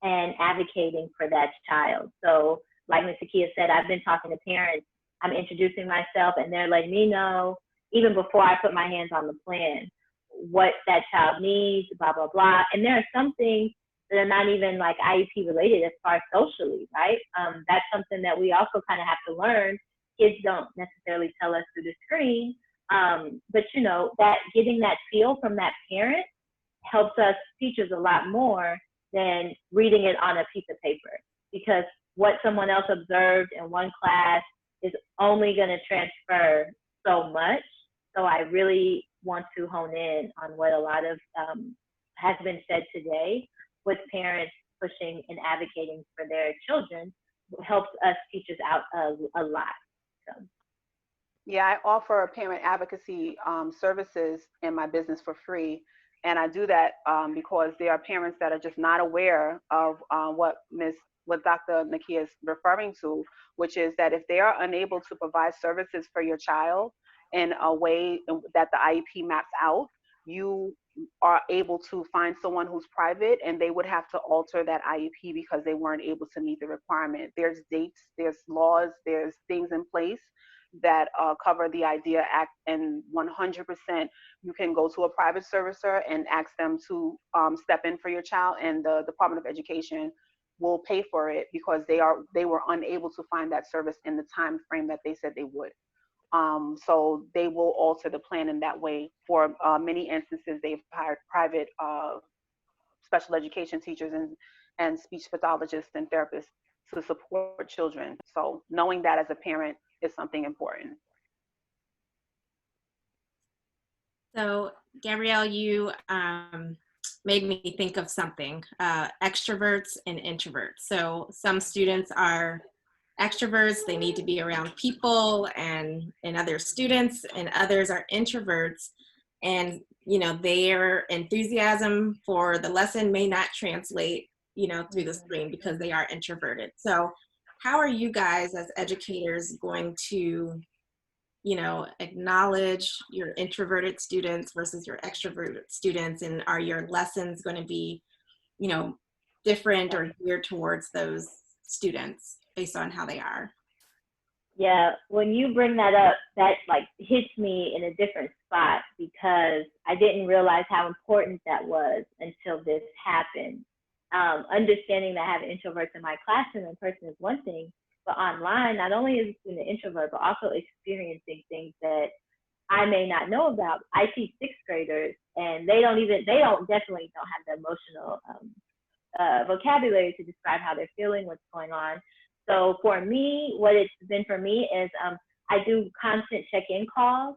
and advocating for that child. So like Ms. Akia said, I've been talking to parents, I'm introducing myself, and they're letting me know, even before I put my hands on the plan, what that child needs, blah, blah, blah. And there are some things that are not even like IEP related as far as socially, right? That's something that we also kind of have to learn. Kids don't necessarily tell us through the screen, but you know, that getting that feel from that parent helps us teachers a lot more than reading it on a piece of paper, because what someone else observed in one class is only going to transfer so much. So I really want to hone in on what a lot of has been said today, with parents pushing and advocating for their children, helps us teachers out a lot. So. Yeah, I offer parent advocacy services in my business for free. And I do that because there are parents that are just not aware of what Dr. Nakia is referring to, which is that if they are unable to provide services for your child in a way that the IEP maps out, you are able to find someone who's private, and they would have to alter that IEP because they weren't able to meet the requirement. There's dates, there's laws, there's things in place that cover the IDEA Act, and 100% you can go to a private servicer and ask them to step in for your child, and the Department of Education will pay for it because they were unable to find that service in the time frame that they said they would. So they will alter the plan in that way. For many instances, they've hired private special education teachers and speech pathologists and therapists to support children. So knowing that as a parent is something important. So Gabrielle, you made me think of something, extroverts and introverts. So some students are extroverts, they need to be around people and other students, and others are introverts, and you know, their enthusiasm for the lesson may not translate, you know, through the screen because they are introverted. So how are you guys as educators going to, you know, acknowledge your introverted students versus your extroverted students, and are your lessons going to be, you know, different or geared towards those students based on how they are? Yeah, when you bring that up, that like hits me in a different spot, because I didn't realize how important that was until this happened. Understanding that I have introverts in my classroom in person is one thing, But online, not only is the student an introvert, but also experiencing things that I may not know about. I teach sixth graders, and they definitely don't have the emotional vocabulary to describe how they're feeling, what's going on. So for me, what it's been for me is I do constant check-in calls.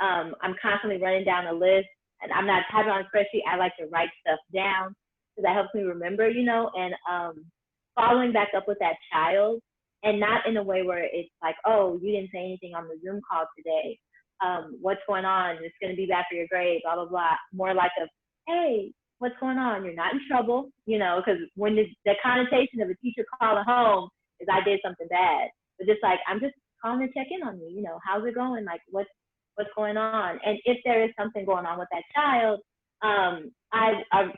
I'm constantly running down a list, and I'm not typing on a spreadsheet. I like to write stuff down because that helps me remember, and following back up with that child, and not in a way where it's like, oh, you didn't say anything on the Zoom call today. What's going on? It's going to be bad for your grade, blah, blah, blah. More like a, hey, what's going on? You're not in trouble, because when the connotation of a teacher calling home is I did something bad. But just like, I'm just calling to check in on you, how's it going? Like, what's going on? And if there is something going on with that child, I'm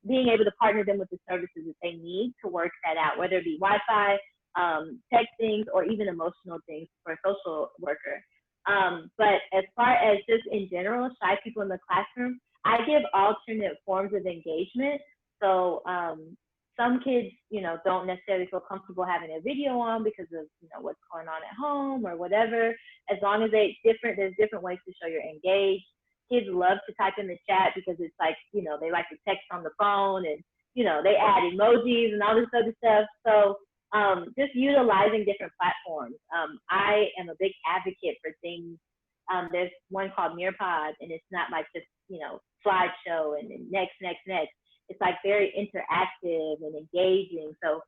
being able to partner them with the services that they need to work that out, whether it be Wi-Fi, texting, or even emotional things for a social worker. But as far as just in general, shy people in the classroom, I give alternate forms of engagement. So some kids, don't necessarily feel comfortable having a video on because of, what's going on at home or whatever. As long as there's different ways to show you're engaged. Kids love to type in the chat because it's like, they like to text on the phone, and, they add emojis and all this other stuff. So just utilizing different platforms. I am a big advocate for things. There's one called Nearpod, and it's not like just, slideshow and then next. It's like very interactive and engaging. So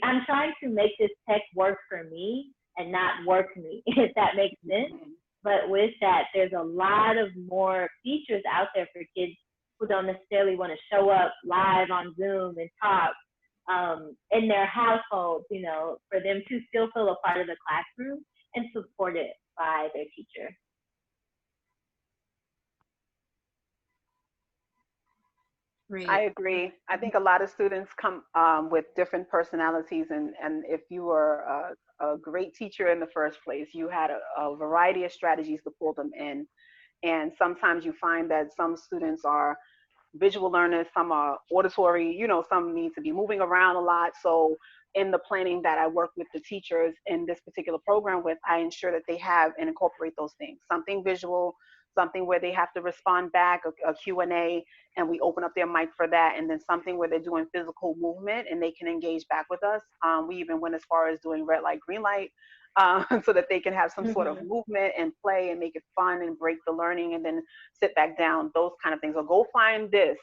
I'm trying to make this tech work for me and not work me, if that makes sense. But with that, there's a lot of more features out there for kids who don't necessarily want to show up live on Zoom and talk in their household, for them to still feel a part of the classroom and supported by their teacher. Great. I agree. I think a lot of students come with different personalities, and if you were a great teacher in the first place, you had a variety of strategies to pull them in. And sometimes you find that some students are visual learners, some are auditory, some need to be moving around a lot. So in the planning that I work with the teachers in this particular program with, I ensure that they have and incorporate those things, something visual, something where they have to respond back, a Q&A, and we open up their mic for that, and then something where they're doing physical movement and they can engage back with us. We even went as far as doing red light, green light, so that they can have some sort of movement and play and make it fun and break the learning and then sit back down, those kind of things. Or go find this,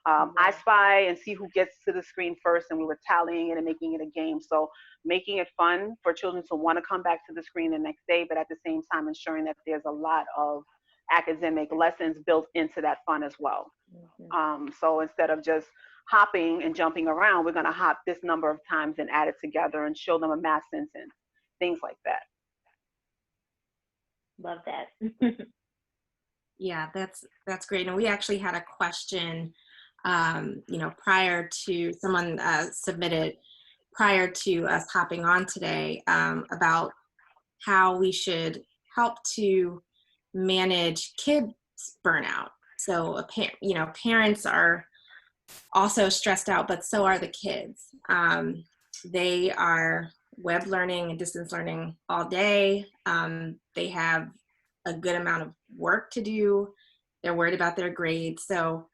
I spy and see who gets to the screen first, and we were tallying it and making it a game. So making it fun for children to want to come back to the screen the next day, but at the same time ensuring that there's a lot of academic lessons built into that fun as well. So instead of just hopping and jumping around, we're going to hop this number of times and add it together and show them a math sentence, things like that. Love that. Yeah, that's great. And we actually had a question, prior to someone submitted prior to us hopping on today, about how we should help to manage kids burnout. So, parents are also stressed out, but so are the kids. They are web learning and distance learning all day. They have a good amount of work to do. They're worried about their grades. So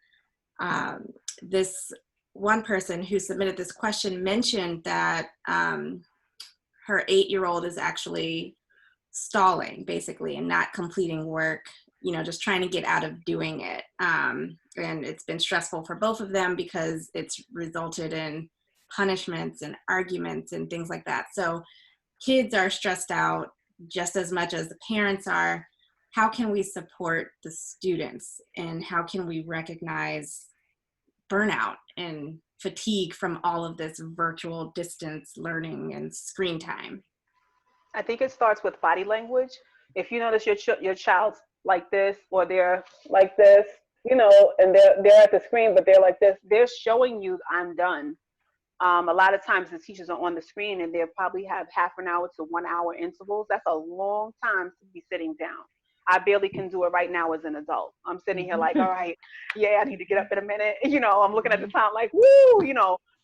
this one person who submitted this question mentioned that her 8-year-old is actually stalling basically and not completing work, just trying to get out of doing it. And it's been stressful for both of them because it's resulted in punishments and arguments and things like that. So kids are stressed out just as much as the parents are. How can we support the students, and how can we recognize burnout and fatigue from all of this virtual distance learning and screen time? I think it starts with body language. If you notice your child's like this, or they're like this, and they're at the screen, but they're like this, they're showing you I'm done. A lot of times the teachers are on the screen and they'll probably have half an hour to 1 hour intervals. That's a long time to be sitting down. I barely can do it right now as an adult. I'm sitting here like, all right, yeah, I need to get up in a minute. I'm looking at the time like, woo,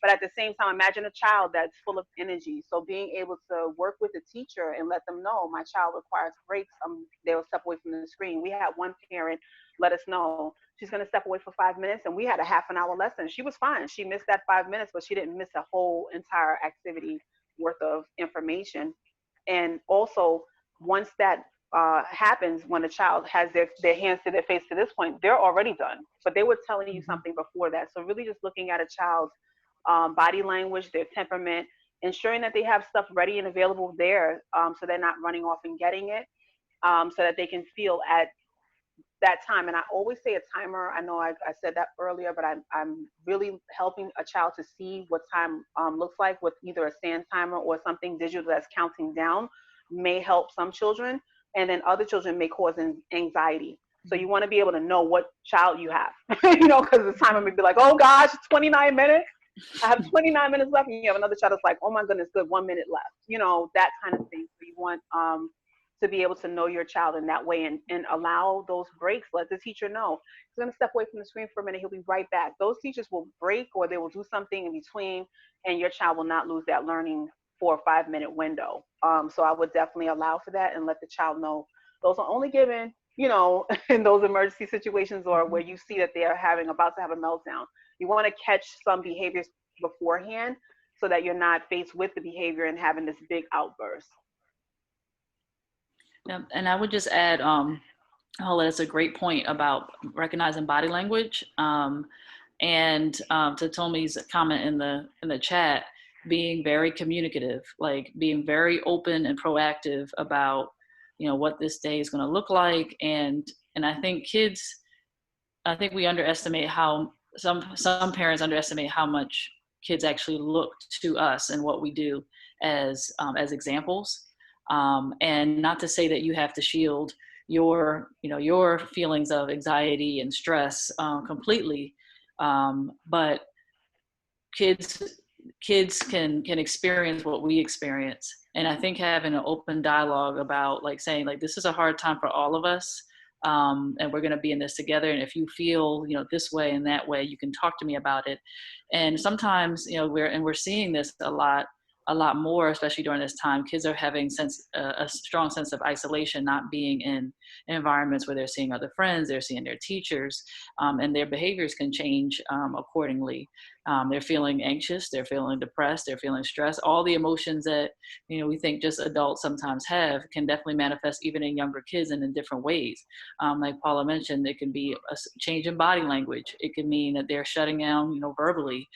But at the same time, imagine a child that's full of energy. So being able to work with the teacher and let them know my child requires breaks, they'll step away from the screen. We had one parent let us know she's going to step away for 5 minutes, and we had a half an hour lesson. She was fine. She missed that 5 minutes, but she didn't miss a whole entire activity worth of information. And also, once that happens, when a child has their hands to their face to this point, they're already done. But they were telling you Mhm. something before that. So really just looking at a child's body language, their temperament, ensuring that they have stuff ready and available there, so they're not running off and getting it, so that they can feel at that time. And I always say a timer. I know I said that earlier, but I'm really helping a child to see what time looks like with either a stand timer or something digital that's counting down may help some children. And then other children may cause anxiety. So you want to be able to know what child you have, because the timer may be like, oh gosh, 29 minutes. I have 29 minutes left. And you have another child that's like, oh my goodness, good, 1 minute left. That kind of thing. So you want to be able to know your child in that way, and allow those breaks. Let the teacher know he's going to step away from the screen for a minute. He'll be right back. Those teachers will break, or they will do something in between, and your child will not lose that learning 4 or 5 minute window. So I would definitely allow for that and let the child know those are only given, in those emergency situations, or where you see that they are about to have a meltdown. You want to catch some behaviors beforehand so that you're not faced with the behavior and having this big outburst. Yeah, and I would just add, that's a great point about recognizing body language. And to Tomi's comment in the chat, being very communicative, like being very open and proactive about, what this day is going to look like. And I think we underestimate how some parents underestimate how much kids actually look to us and what we do as examples. And not to say that you have to shield your feelings of anxiety and stress completely, but kids can experience what we experience. And I think having an open dialogue about, like, saying, like, this is a hard time for all of us, and we're going to be in this together, and if you feel this way and that way, you can talk to me about it. And sometimes we're seeing this a lot more, especially during this time. Kids are having a strong sense of isolation, not being in environments where they're seeing other friends, they're seeing their teachers, and their behaviors can change accordingly. They're feeling anxious, they're feeling depressed, they're feeling stressed. All the emotions that we think just adults sometimes have can definitely manifest even in younger kids and in different ways. Like Paula mentioned, it can be a change in body language. It can mean that they're shutting down, verbally.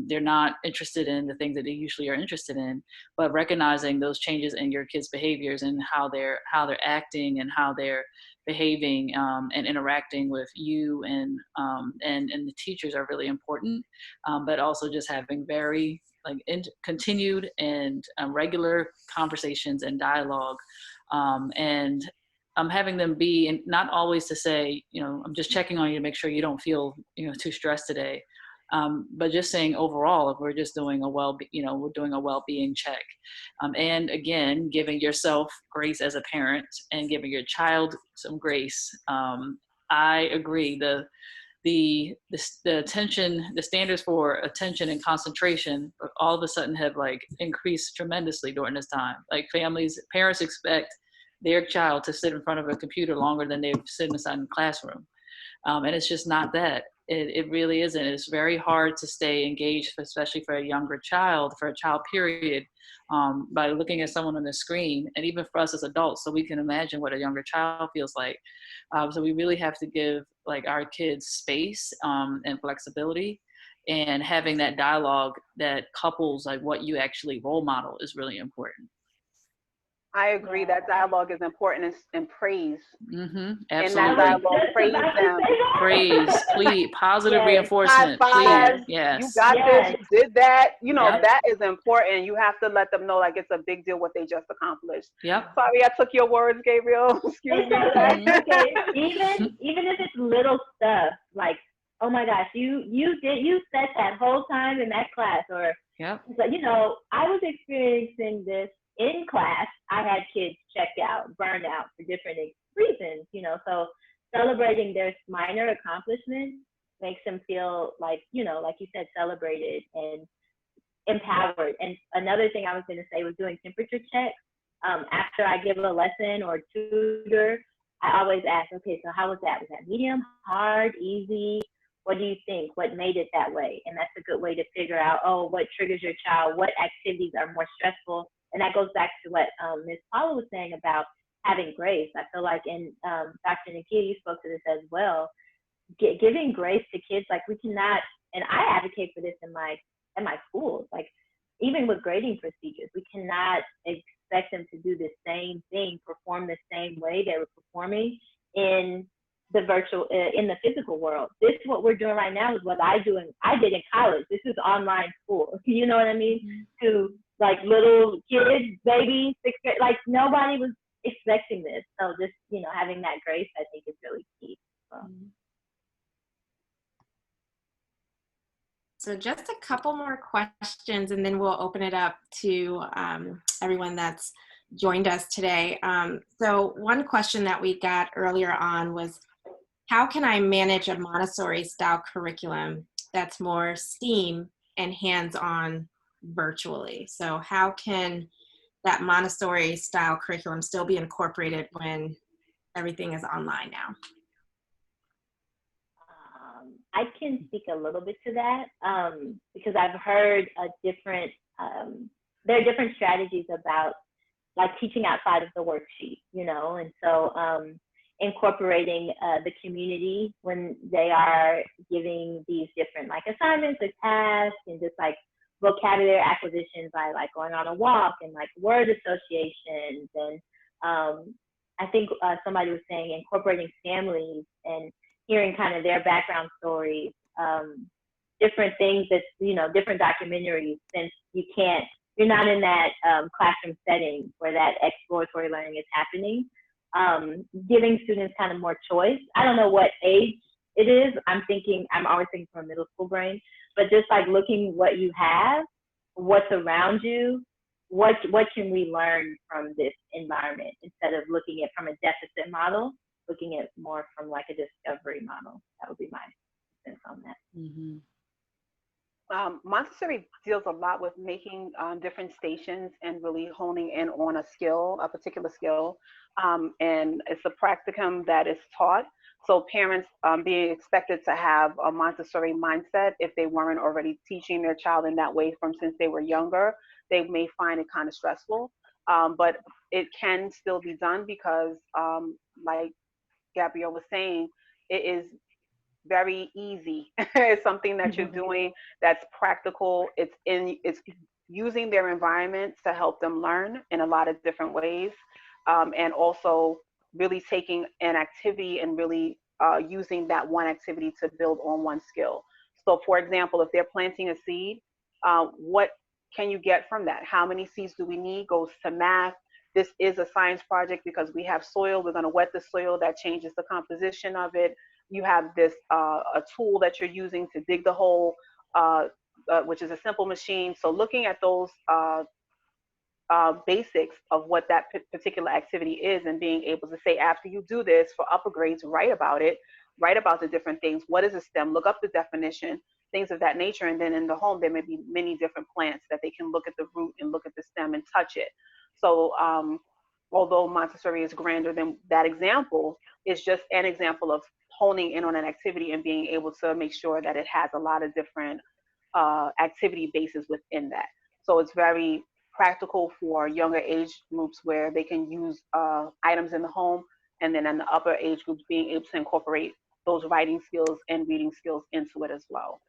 They're not interested in the things that they usually are interested in. But recognizing those changes in your kids' behaviors and how they're acting and how they're behaving and interacting with you and the teachers are really important. But also just having very continued and regular conversations and dialogue, and having them be, and not always to say, I'm just checking on you to make sure you don't feel too stressed today, but just saying overall, if we're just doing we're doing a well-being check, and again, giving yourself grace as a parent and giving your child some grace. I agree. The attention, the standards for attention and concentration all of a sudden have increased tremendously during this time. Like parents expect their child to sit in front of a computer longer than they've sit inside the classroom. And it's just not that. It really isn't. It's very hard to stay engaged, especially for a younger child, for a child period, by looking at someone on the screen, and even for us as adults, so we can imagine what a younger child feels like. So we really have to give our kids space and flexibility, and having that dialogue that couples what you actually role model is really important. I agree that dialogue is important, and praise. Mm-hmm. And Absolutely. that dialogue, praise them. Praise, please, positive Yes. reinforcement. High Please, five. yes. You got Yes. this. You did that. Yep. That is important. You have to let them know it's a big deal what they just accomplished. Yep. Sorry, I took your words, Gabriel. Excuse me. Okay. Even if it's little stuff like, oh my gosh, you spent that whole time in that class, or Yep. I was experiencing this in class. I had kids checked out, burned out for different reasons, so celebrating their minor accomplishments makes them feel like, like you said, celebrated and empowered. And another thing I was going to say was doing temperature checks. After I give a lesson or tutor, I always ask, okay, so how was that? Was that medium, hard, easy? What do you think? What made it that way? And that's a good way to figure out, oh, what triggers your child? What activities are more stressful? And that goes back to what Ms. Paula was saying about having grace. I feel like, and Dr. Nakia, you spoke to this as well, giving grace to kids. Like, we cannot, and I advocate for this in my schools, like even with grading procedures, we cannot expect them to do the same thing, perform the same way they were performing in the virtual, in the physical world. This, what we're doing right now, is what I did in college. This is online school. You know what I mean? Mm-hmm. To like little kids, babies, sixth grade, like nobody was expecting this. So just, having that grace, I think, is really key. So just a couple more questions, and then we'll open it up to everyone that's joined us today. So one question that we got earlier on was, how can I manage a Montessori style curriculum that's more STEAM and hands-on virtually? So how can that Montessori style curriculum still be incorporated when everything is online now? I can speak a little bit to that because I've heard there are different strategies about like teaching outside of the worksheet, and so incorporating the community when they are giving these different like assignments or tasks, and just like vocabulary acquisitions by like going on a walk and like word associations. And I think somebody was saying incorporating families and hearing kind of their background stories, different things that, different documentaries, since you're not in that classroom setting where that exploratory learning is happening. Giving students kind of more choice. I don't know what age it is. I'm always thinking from a middle school brain, but just like looking what you have, what's around you, what can we learn from this environment, instead of looking at from a deficit model, looking at more from like a discovery model. That would be my sense on that. Mm-hmm. Montessori deals a lot with making different stations and really honing in on a particular skill. And it's a practicum that is taught. So parents being expected to have a Montessori mindset, if they weren't already teaching their child in that way from since they were younger, they may find it kind of stressful. But it can still be done because, like Gabrielle was saying, it is very easy. It's something that you're doing that's practical. It's using their environment to help them learn in a lot of different ways, and also really taking an activity and really using that one activity to build on one skill. So for example, if they're planting a seed, what can you get from that? How many seeds do we need? Goes to math. This is a science project because we have soil. We're going to wet the soil. That changes the composition of it. You have this a tool that you're using to dig the hole, which is a simple machine. So looking at those basics of what that particular activity is, and being able to say, after you do this for upper grades, write about it, write about the different things. What is a stem? Look up the definition, things of that nature. And then in the home, there may be many different plants that they can look at the root and look at the stem and touch it. So although Montessori is grander than that example, it's just an example of honing in on an activity and being able to make sure that it has a lot of different activity bases within that. So it's very practical for younger age groups where they can use items in the home, and then in the upper age groups being able to incorporate those writing skills and reading skills into it as well.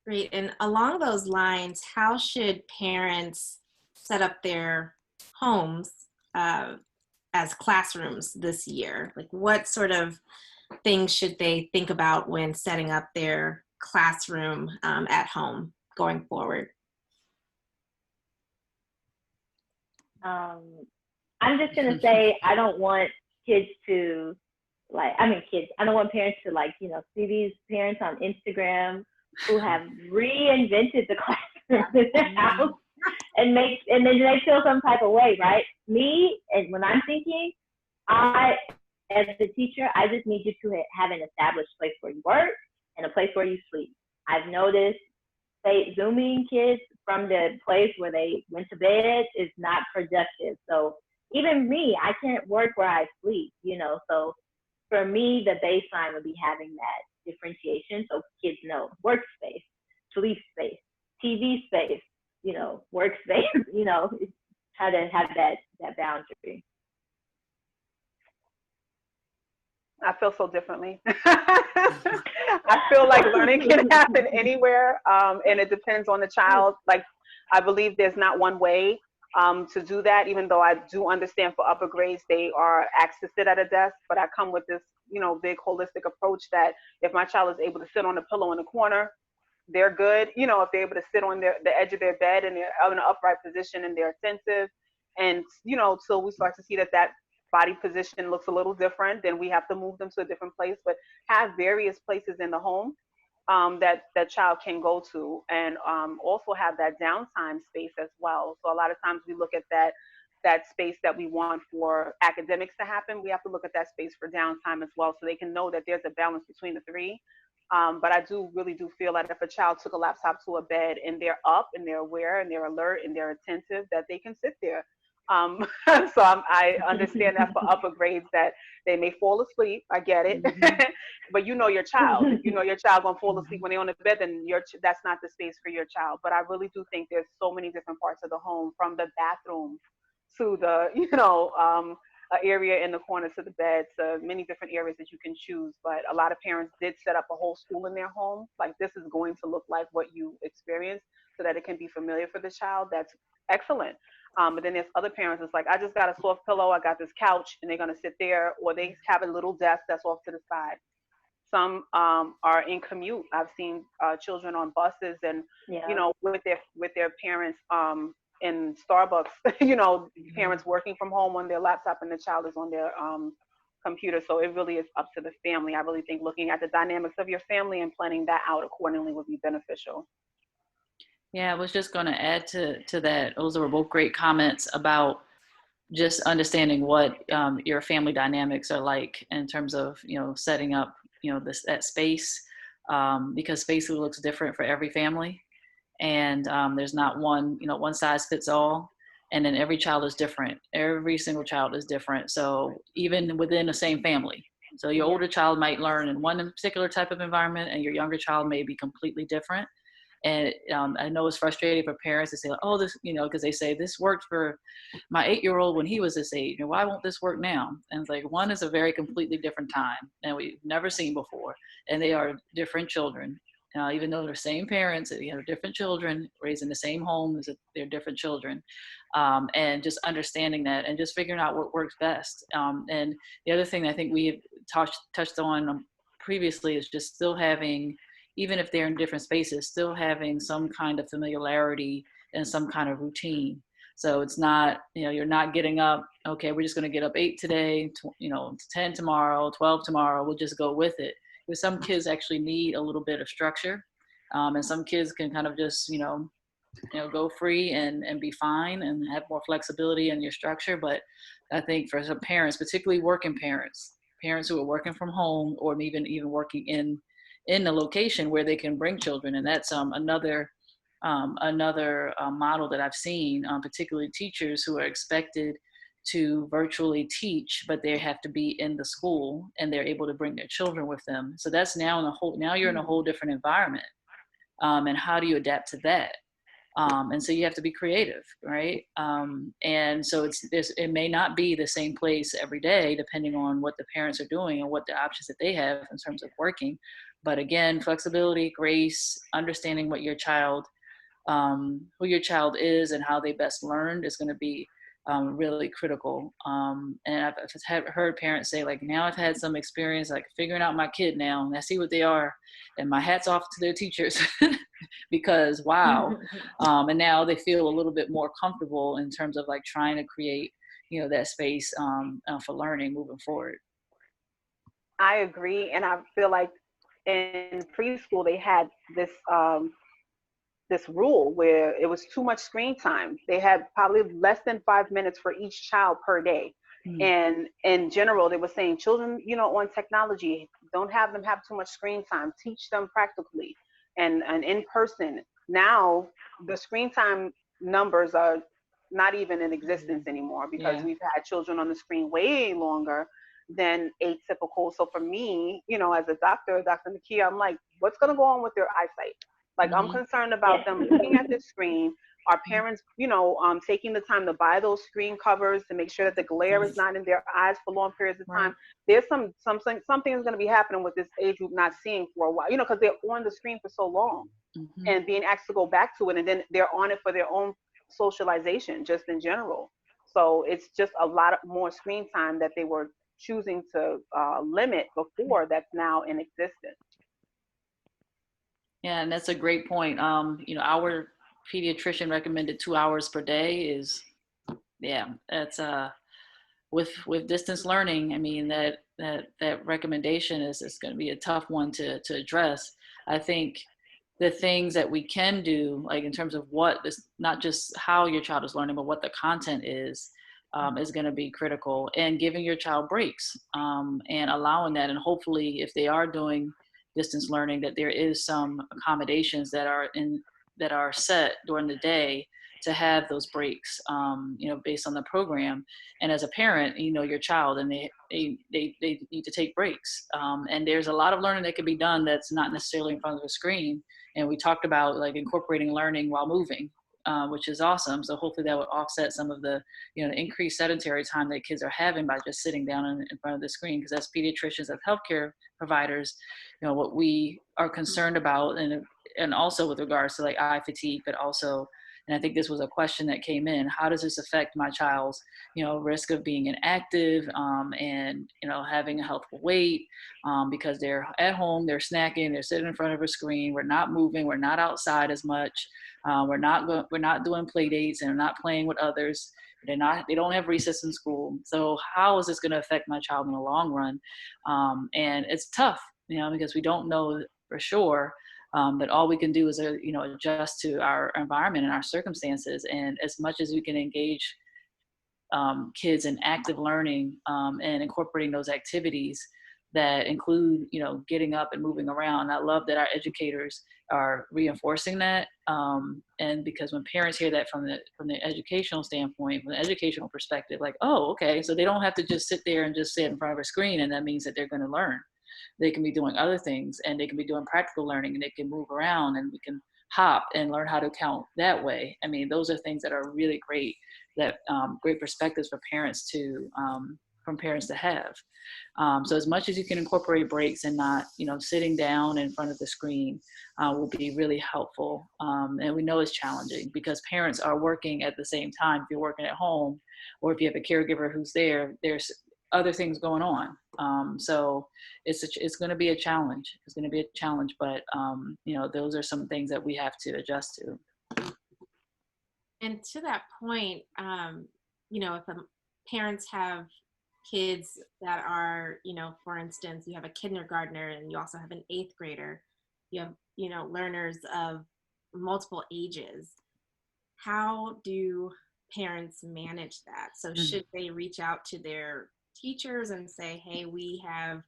Great. And along those lines, how should parents set up their homes as classrooms this year? Like, what sort of things should they think about when setting up their classroom at home going forward? I'm just going to say, I don't want kids to I don't want parents to see these parents on Instagram who have reinvented the classroom in their house and then they feel some type of way, right? Me, and when I'm thinking, as a teacher, I just need you to have an established place where you work and a place where you sleep. I've noticed zooming kids from the place where they went to bed is not productive. So even me, I can't work where I sleep, so for me, the baseline would be having that differentiation so kids know workspace, sleep space, TV space, workspace, try to have that boundary. I feel so differently. I feel like learning can happen anywhere, and it depends on the child. Like, I believe there's not one way to do that, even though I do understand for upper grades, they are asked to sit at a desk, but I come with this, big holistic approach that if my child is able to sit on a pillow in the corner, they're good. If they're able to sit on the edge of their bed and they're in an upright position and they're attentive, and, till we start to see that body position looks a little different, then we have to move them to a different place, but have various places in the home that child can go to, and also have that downtime space as well. So a lot of times we look at that space that we want for academics to happen, we have to look at that space for downtime as well, so they can know that there's a balance between the three. But I really do feel that if a child took a laptop to a bed and they're up and they're aware and they're alert and they're attentive, that they can sit there. So I understand that for upper grades that they may fall asleep. I get it. But your child. If your child gonna fall asleep when they're on the bed, then that's not the space for your child. But I really do think there's so many different parts of the home, from the bathroom to the area in the corner to the bed, to many different areas that you can choose. But a lot of parents did set up a whole school in their home. Like, this is going to look like what you experience, so that it can be familiar for the child. That's excellent. But then there's other parents that's like, I just got a soft pillow, I got this couch, and they're going to sit there, or they have a little desk that's off to the side. Some are in commute. I've seen children on buses and, with their parents in Starbucks, parents working from home on their laptop and the child is on their computer. So it really is up to the family. I really think looking at the dynamics of your family and planning that out accordingly would be beneficial. Yeah, I was just going to add to that. Those were both great comments about just understanding what your family dynamics are like in terms of, setting up, that space, because space looks different for every family. And there's not one size fits all. And then every child is different. Every single child is different. So even within the same family. So your older child might learn in one particular type of environment, and your younger child may be completely different. And I know it's frustrating for parents to say, oh, this, because they say this worked for my 8-year-old when he was this age, and why won't this work now? And it's like, one is a very completely different time and we've never seen before, and they are different children. Even though they're same parents, different children raised in the same home, they're different children, and just understanding that and just figuring out what works best. And the other thing I think we touched on previously is just still having, even if they're in different spaces, still having some kind of familiarity and some kind of routine. So it's not, you're not getting up, okay, we're just going to get up 8 today, 10 tomorrow, 12 tomorrow, we'll just go with it. Because some kids actually need a little bit of structure, and some kids can kind of just, go free and be fine and have more flexibility in your structure. But I think for some parents, particularly working parents who are working from home, or even working in a location where they can bring children, and that's another model that I've seen, particularly teachers who are expected to virtually teach, but they have to be in the school and they're able to bring their children with them. So that's now you're in a whole different environment. And how do you adapt to that? And so you have to be creative, right? And so it may not be the same place every day, depending on what the parents are doing and what the options that they have in terms of working. But again, flexibility, grace, understanding what your child, who your child is and how they best learned is going to be really critical. And I've heard parents say, like, now I've had some experience like figuring out my kid now, and I see what they are, and my hat's off to their teachers because wow. And now they feel a little bit more comfortable in terms of like trying to create, that space for learning moving forward. I agree. And I feel like in preschool, they had this rule where it was too much screen time. They had probably less than 5 minutes for each child per day. And in general, they were saying children, on technology, don't have them have too much screen time. Teach them practically and in person. Now, the screen time numbers are not even in existence anymore because Yeah. we've had children on the screen way longer than atypical. So for me, as a doctor, Dr. Nakia, I'm like, what's going to go on with their eyesight? Like, I'm concerned about them looking at the screen. Our parents, taking the time to buy those screen covers to make sure that the glare is not in their eyes for long periods of time. There's something is going to be happening with this age group not seeing for a while, because they're on the screen for so long and being asked to go back to it, and then they're on it for their own socialization, just in general. So it's just a lot more screen time that they were choosing to limit before that's now in existence. Yeah, and that's a great point. Our pediatrician recommended 2 hours per day is, that's with distance learning. I mean, that recommendation is going to be a tough one to address. I think the things that we can do, like in terms of what this, not just how your child is learning, but what the content is going to be critical. And giving your child breaks and allowing that, and hopefully, if they are doing distance learning, that there is some accommodations that are set during the day to have those breaks, based on the program. And as a parent, your child, and they need to take breaks. And there's a lot of learning that can be done that's not necessarily in front of a screen. And we talked about like incorporating learning while moving, which is awesome. So hopefully that would offset some of the, increased sedentary time that kids are having by just sitting down in front of the screen. Because as pediatricians, as healthcare providers, what we are concerned about, and also with regards to like eye fatigue, but also, and I think this was a question that came in, how does this affect my child's, risk of being inactive and, having a healthful weight because they're at home, they're snacking, they're sitting in front of a screen, we're not moving, we're not outside as much, we're not doing play dates and not playing with others. They don't have recess in school. So how is this going to affect my child in the long run? And it's tough, because we don't know for sure. But all we can do is, adjust to our environment and our circumstances. And as much as we can engage kids in active learning and incorporating those activities that include, getting up and moving around. I love that our educators are reinforcing that. And because when parents hear that from the educational standpoint, from the educational perspective, like, oh, okay, so they don't have to just sit there and just sit in front of a screen, and that means that they're going to learn. They can be doing other things, and they can be doing practical learning, and they can move around, and we can hop and learn how to count that way. I mean, those are things that are really great, that great perspectives for parents from parents to have. So as much as you can incorporate breaks and not, sitting down in front of the screen will be really helpful. And we know it's challenging because parents are working at the same time. If you're working at home, or if you have a caregiver who's there's other things going on. So it's going to be a challenge. It's going to be a challenge, but those are some things that we have to adjust to. And to that point, if parents have kids that are, for instance, you have a kindergartner and you also have an 8th grader, you have, learners of multiple ages. How do parents manage that? So should they reach out to their teachers and say, hey, we have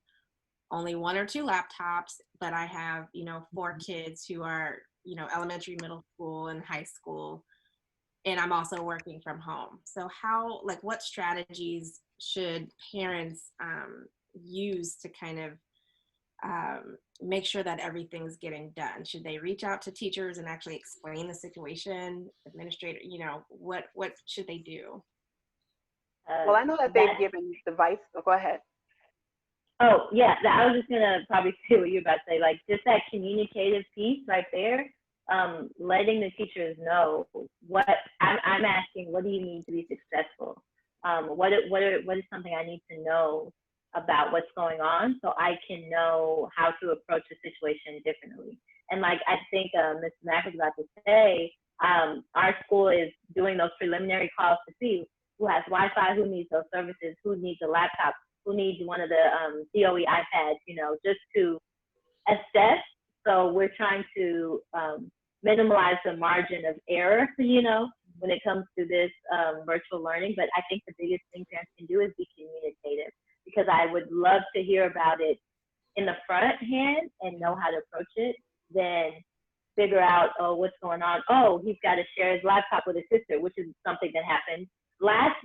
only 1 or 2 laptops, but I have, 4 kids who are, elementary, middle school, and high school, and I'm also working from home. So what strategies should parents use to kind of make sure that everything's getting done? Should they reach out to teachers and actually explain the situation? Administrator, what should they do? Well, I know that they've given device. Oh, go ahead. Oh, yeah, I was just going to probably say what you're about to say, like just that communicative piece right there, letting the teachers know what I'm asking, what do you need to be successful? What is something I need to know about what's going on so I can know how to approach the situation differently. And like I think Ms. Mack was about to say, our school is doing those preliminary calls to see who has Wi-Fi, who needs those services, who needs a laptop, who needs one of the DOE iPads, just to assess. So we're trying to minimize the margin of error, when it comes to this virtual learning. But I think the biggest thing parents can do is be communicative, because I would love to hear about it in the front hand and know how to approach it, then figure out, oh, what's going on. Oh, he's got to share his laptop with his sister, which is something that happened last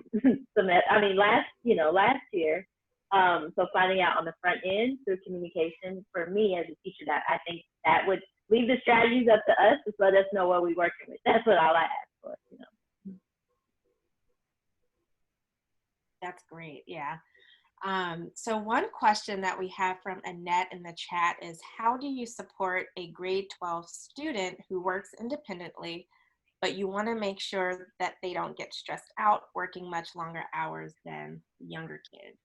last year. So finding out on the front end through communication, for me as a teacher, that I think that would leave the strategies up to us, just let us know what we're working with. That's what all I ask for, That's great. Yeah. So one question that we have from Annette in the chat is, how do you support a grade 12 student who works independently, but you want to make sure that they don't get stressed out working much longer hours than younger kids?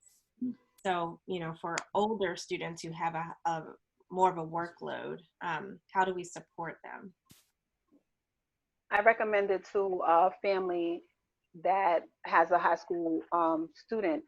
So, for older students who have a more of a workload, how do we support them? I recommend it to a family that has a high school student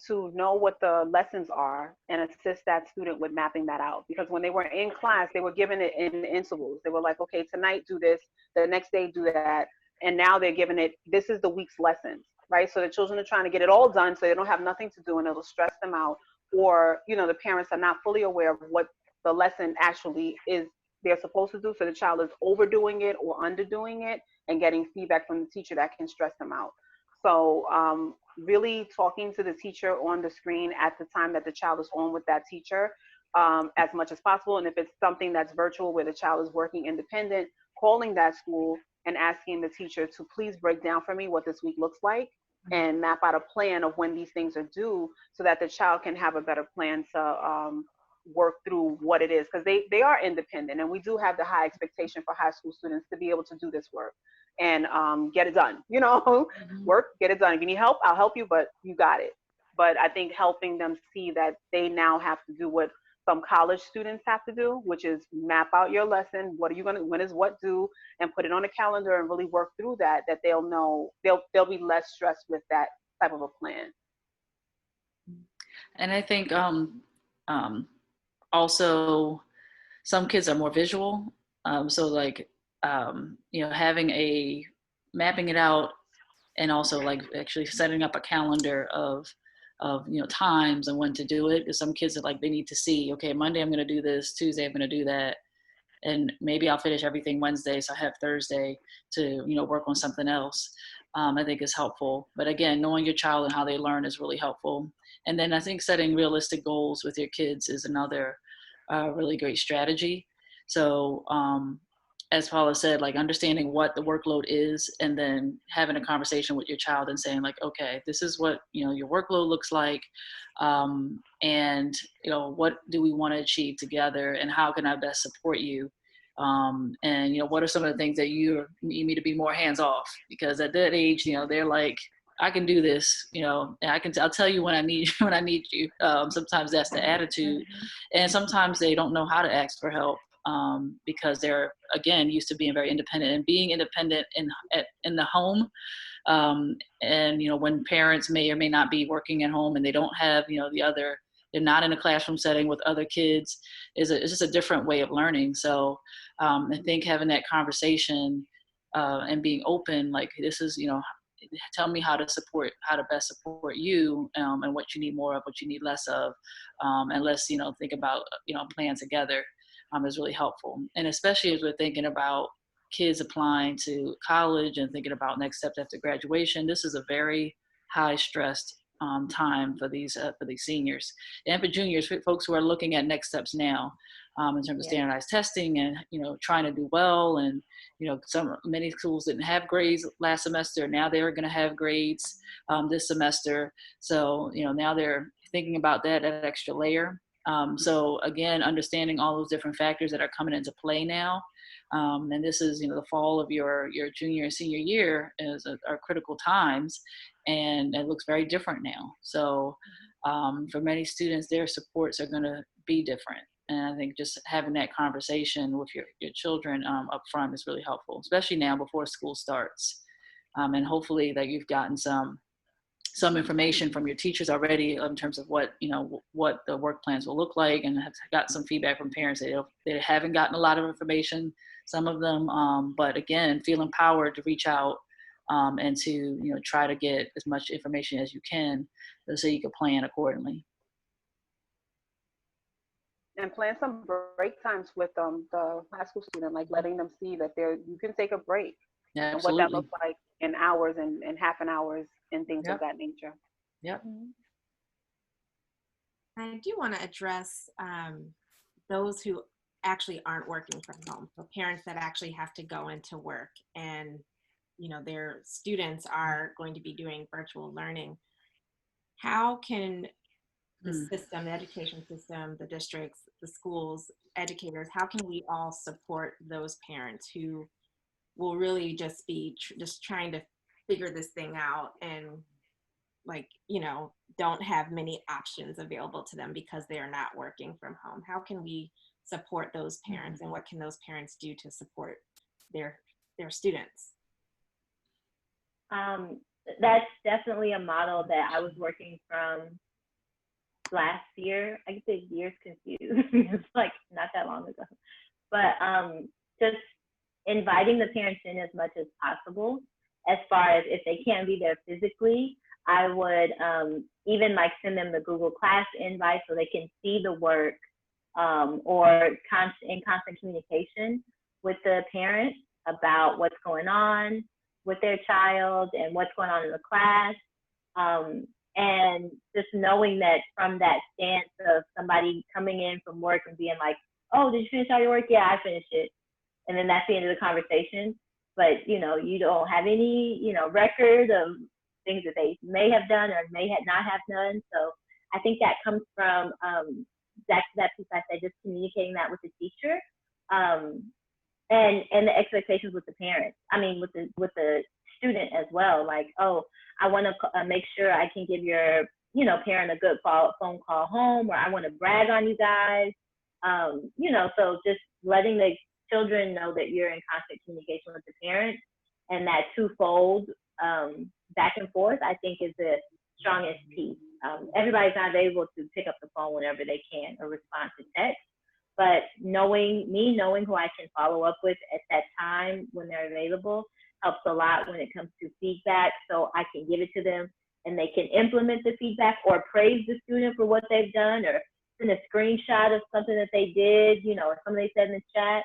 to know what the lessons are and assist that student with mapping that out. Because when they were in class, they were given it in intervals. They were like, okay, tonight do this, the next day do that. And now they're given it, this is the week's lessons, right? So the children are trying to get it all done so they don't have nothing to do, and it'll stress them out. Or, the parents are not fully aware of what the lesson actually is they're supposed to do. So the child is overdoing it or underdoing it and getting feedback from the teacher that can stress them out. So really talking to the teacher on the screen at the time that the child is on with that teacher as much as possible. And if it's something that's virtual where the child is working independent, calling that school and asking the teacher to please break down for me what this week looks like and map out a plan of when these things are due, so that the child can have a better plan to work through what it is, because they are independent, and we do have the high expectation for high school students to be able to do this work and get it done. Work, get it done. If you need help, I'll help you, but you got it. But I think helping them see that they now have to do what some college students have to do, which is map out your lesson. What are you when is what due, and put it on a calendar and really work through that they'll know they'll be less stressed with that type of a plan. And I think also some kids are more visual. So like, mapping it out, and also like actually setting up a calendar of times and when to do it. Because some kids are like, they need to see, okay, Monday I'm going to do this, Tuesday I'm going to do that, and maybe I'll finish everything Wednesday, so I have Thursday to work on something else. I think is helpful. But again, knowing your child and how they learn is really helpful. And then I think setting realistic goals with your kids is another really great strategy. So as Paula said, like understanding what the workload is, and then having a conversation with your child and saying like, okay, this is what your workload looks like, and what do we want to achieve together, and how can I best support you, and what are some of the things that you need me to be more hands off, because at that age they're like, I can do this, and I'll tell you when I need you. Sometimes that's the attitude, and sometimes they don't know how to ask for help. Because they're, again, used to being very independent, and being independent in the home. And, when parents may or may not be working at home and they don't have, they're not in a classroom setting with other kids, it's just a different way of learning. So I think having that conversation and being open, like, this is, tell me how to best support you, and what you need more of, what you need less of, and let's, think about, plan together. Is really helpful. And especially as we're thinking about kids applying to college and thinking about next steps after graduation, this is a very high stressed time for these seniors and for juniors, for folks who are looking at next steps now, in terms of standardized testing and trying to do well. And many schools didn't have grades last semester. Now they're going to have grades this semester. So now they're thinking about that extra layer. So again, understanding all those different factors that are coming into play now. And this is, the fall of your junior and senior year are critical times, and it looks very different now. So for many students, their supports are going to be different. And I think just having that conversation with your children up front is really helpful, especially now before school starts. And hopefully that you've gotten some information from your teachers already in terms of what the work plans will look like, and have got some feedback from parents. They haven't gotten a lot of information, some of them, but again, feel empowered to reach out and to, you know, try to get as much information as you can so you can plan accordingly. And plan some break times with the high school student, like letting them see that you can take a break, Yeah, and what that absolutely. looks like in hours and half an hours and things of Yep. that nature. Yep. I do want to address those who actually aren't working from home, so parents that actually have to go into work and, you know, their students are going to be doing virtual learning. How can the system, the education system, the districts, the schools, educators, how can we all support those parents who will really just be just trying to figure this thing out and, like, you know, don't have many options available to them because they are not working from home? How can we support those parents, and what can those parents do to support their students? That's definitely a model that I was working from last year. I get the years confused. It's like not that long ago. But just inviting the parents in as much as possible. As far as if they can't be there physically, I would even like send them the Google Class invite so they can see the work, or in constant communication with the parent about what's going on with their child and what's going on in the class. And just knowing that from that stance of somebody coming in from work and being like, oh, did you finish all your work? Yeah, I finished it. And then that's the end of the conversation. But, you know, you don't have any, you know, record of things that they may have done or may not have done. So I think that comes from that piece I said, just communicating that with the teacher, and the expectations with the parents. I mean, with the student as well. Like, oh, I want to make sure I can give your, you know, parent a good phone call home, or I want to brag on you guys. You know, so just letting the children know that you're in constant communication with the parents, and that twofold back and forth, I think, is the strongest piece. Everybody's not able to pick up the phone whenever they can or respond to text, but knowing who I can follow up with at that time when they're available helps a lot when it comes to feedback. So I can give it to them and they can implement the feedback or praise the student for what they've done, or send a screenshot of something that they did, you know, or something they said in the chat.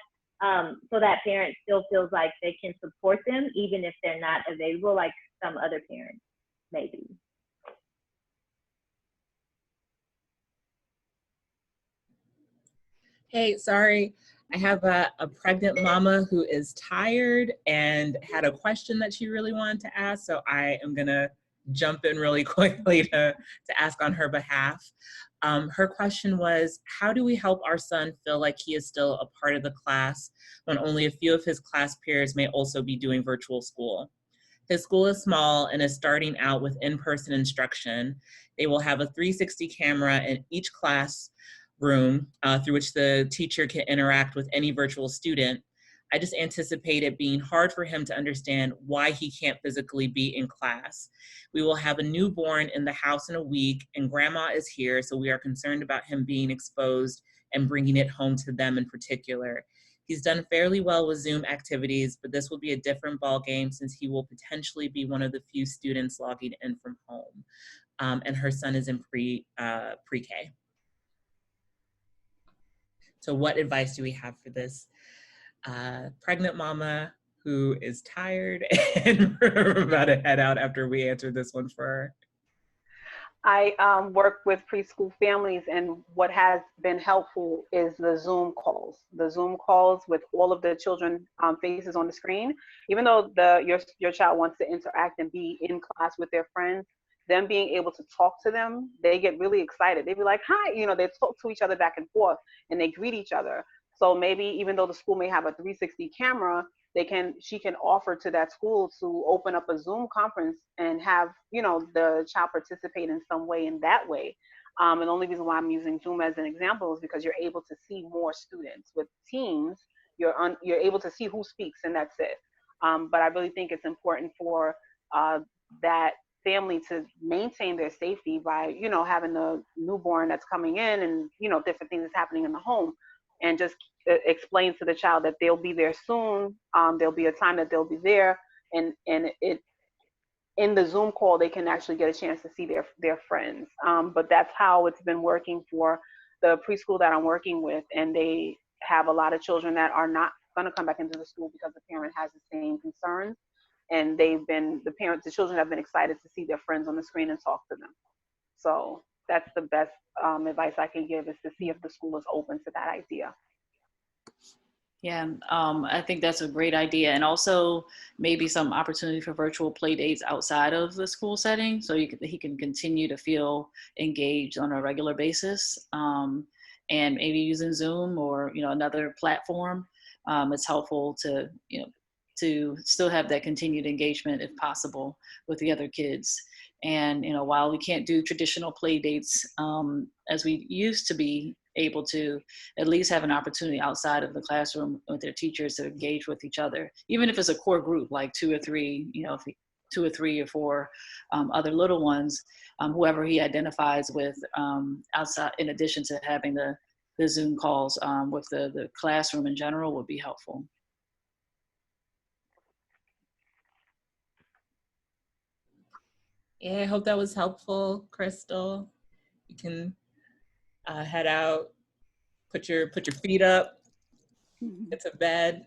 So that parent still feels like they can support them even if they're not available, like some other parents maybe. Hey, sorry. I have a pregnant mama who is tired and had a question that she really wanted to ask. So I am gonna jump in really quickly to ask on her behalf. Her question was, how do we help our son feel like he is still a part of the class when only a few of his class peers may also be doing virtual school? His school is small and is starting out with in-person instruction. They will have a 360 camera in each class room through which the teacher can interact with any virtual student. I just anticipate it being hard for him to understand why he can't physically be in class. We will have a newborn in the house in a week, and grandma is here, so we are concerned about him being exposed and bringing it home to them in particular. He's done fairly well with Zoom activities, but this will be a different ballgame since he will potentially be one of the few students logging in from home. And her son is in pre-K. So what advice do we have for this pregnant mama who is tired and we're about to head out after we answered this one for her? I work with preschool families, and what has been helpful is the Zoom calls. The Zoom calls with all of the children faces on the screen. Even though your child wants to interact and be in class with their friends, them being able to talk to them, they get really excited. They be like, hi, you know, they talk to each other back and forth and they greet each other. So maybe even though the school may have a 360 camera, she can offer to that school to open up a Zoom conference and have, you know, the child participate in some way in that way. And the only reason why I'm using Zoom as an example is because you're able to see more students. With Teams, you're able to see who speaks, and that's it. But I really think it's important for that family to maintain their safety by, you know, having the newborn that's coming in and, you know, different things that's happening in the home, and just explain to the child that they'll be there soon. There'll be a time that they'll be there, and it in the Zoom call, they can actually get a chance to see their friends. But that's how it's been working for the preschool that I'm working with. And they have a lot of children that are not going to come back into the school because the parent has the same concerns. And the children have been excited to see their friends on the screen and talk to them. So that's the best advice I can give, is to see if the school is open to that idea. Yeah, I think that's a great idea. And also maybe some opportunity for virtual play dates outside of the school setting, so he can continue to feel engaged on a regular basis. And maybe using Zoom or, another platform, it's helpful to, to still have that continued engagement if possible with the other kids. And, while we can't do traditional play dates as we used to be able to, at least have an opportunity outside of the classroom with their teachers to engage with each other, even if it's a core group, like 2 or 3, if 2 or 3 or 4 other little ones, whoever he identifies with outside, in addition to having the Zoom calls with the classroom in general, would be helpful. Yeah, I hope that was helpful, Crystal. You can head out, put your feet up, get to bed.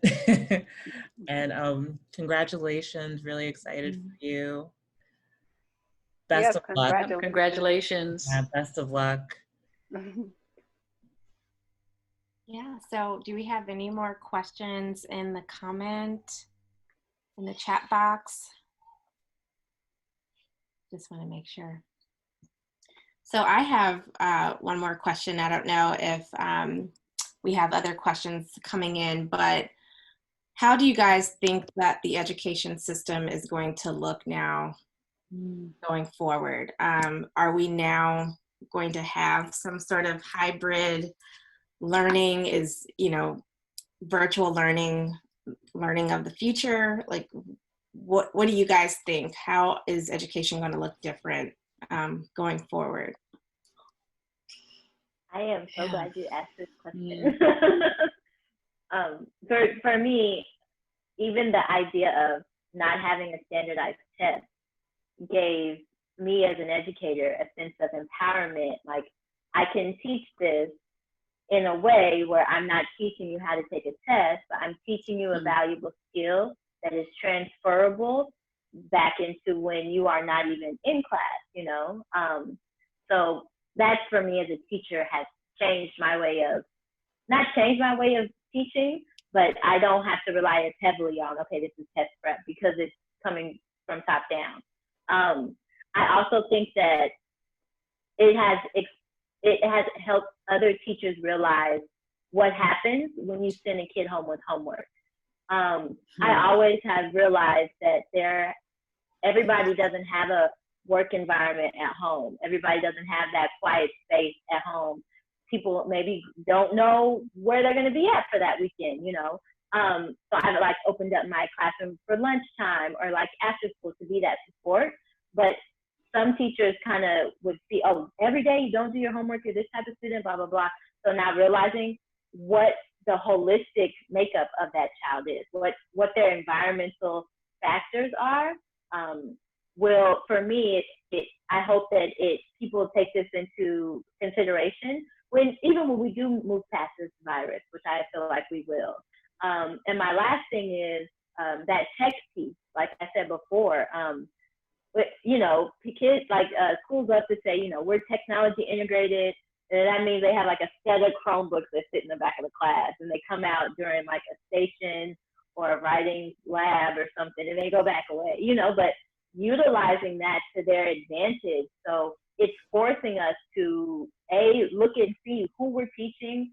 And congratulations, really excited for you. Best Yes, of luck. Congratulations. Yeah, best of luck. Yeah, so do we have any more questions in the chat box? Just want to make sure. So I have one more question. I don't know if we have other questions coming in, but how do you guys think that the education system is going to look now going forward? Are we now going to have some sort of hybrid learning? Is, virtual learning of the future? Like, what do you guys think? How is education going to look different going forward? I am so glad you asked this question. For me, even the idea of not having a standardized test gave me as an educator a sense of empowerment. Like, I can teach this in a way where I'm not teaching you how to take a test, but I'm teaching you a valuable skill that is transferable back into when you are not even in class, So that, for me as a teacher, has changed my way of, not changed my way of teaching, but I don't have to rely as heavily on, okay, this is test prep, because it's coming from top down. I also think that it has helped other teachers realize what happens when you send a kid home with homework. I always have realized that everybody doesn't have a work environment at home. Everybody doesn't have that quiet space at home. People maybe don't know where they're going to be at for that weekend, So I've opened up my classroom for lunchtime or after school to be that support. But some teachers kind of would see, oh, every day you don't do your homework, you're this type of student, blah, blah, blah. So now realizing what the holistic makeup of that child is, what their environmental factors are, for me, I hope that people take this into consideration even when we do move past this virus, which I feel like we will. And my last thing is that tech piece, like I said before, kids, schools love to say, we're technology integrated. And that means they have a set of Chromebooks that sit in the back of the class, and they come out during a station or a writing lab or something, and they go back away, but utilizing that to their advantage. So it's forcing us to look and see who we're teaching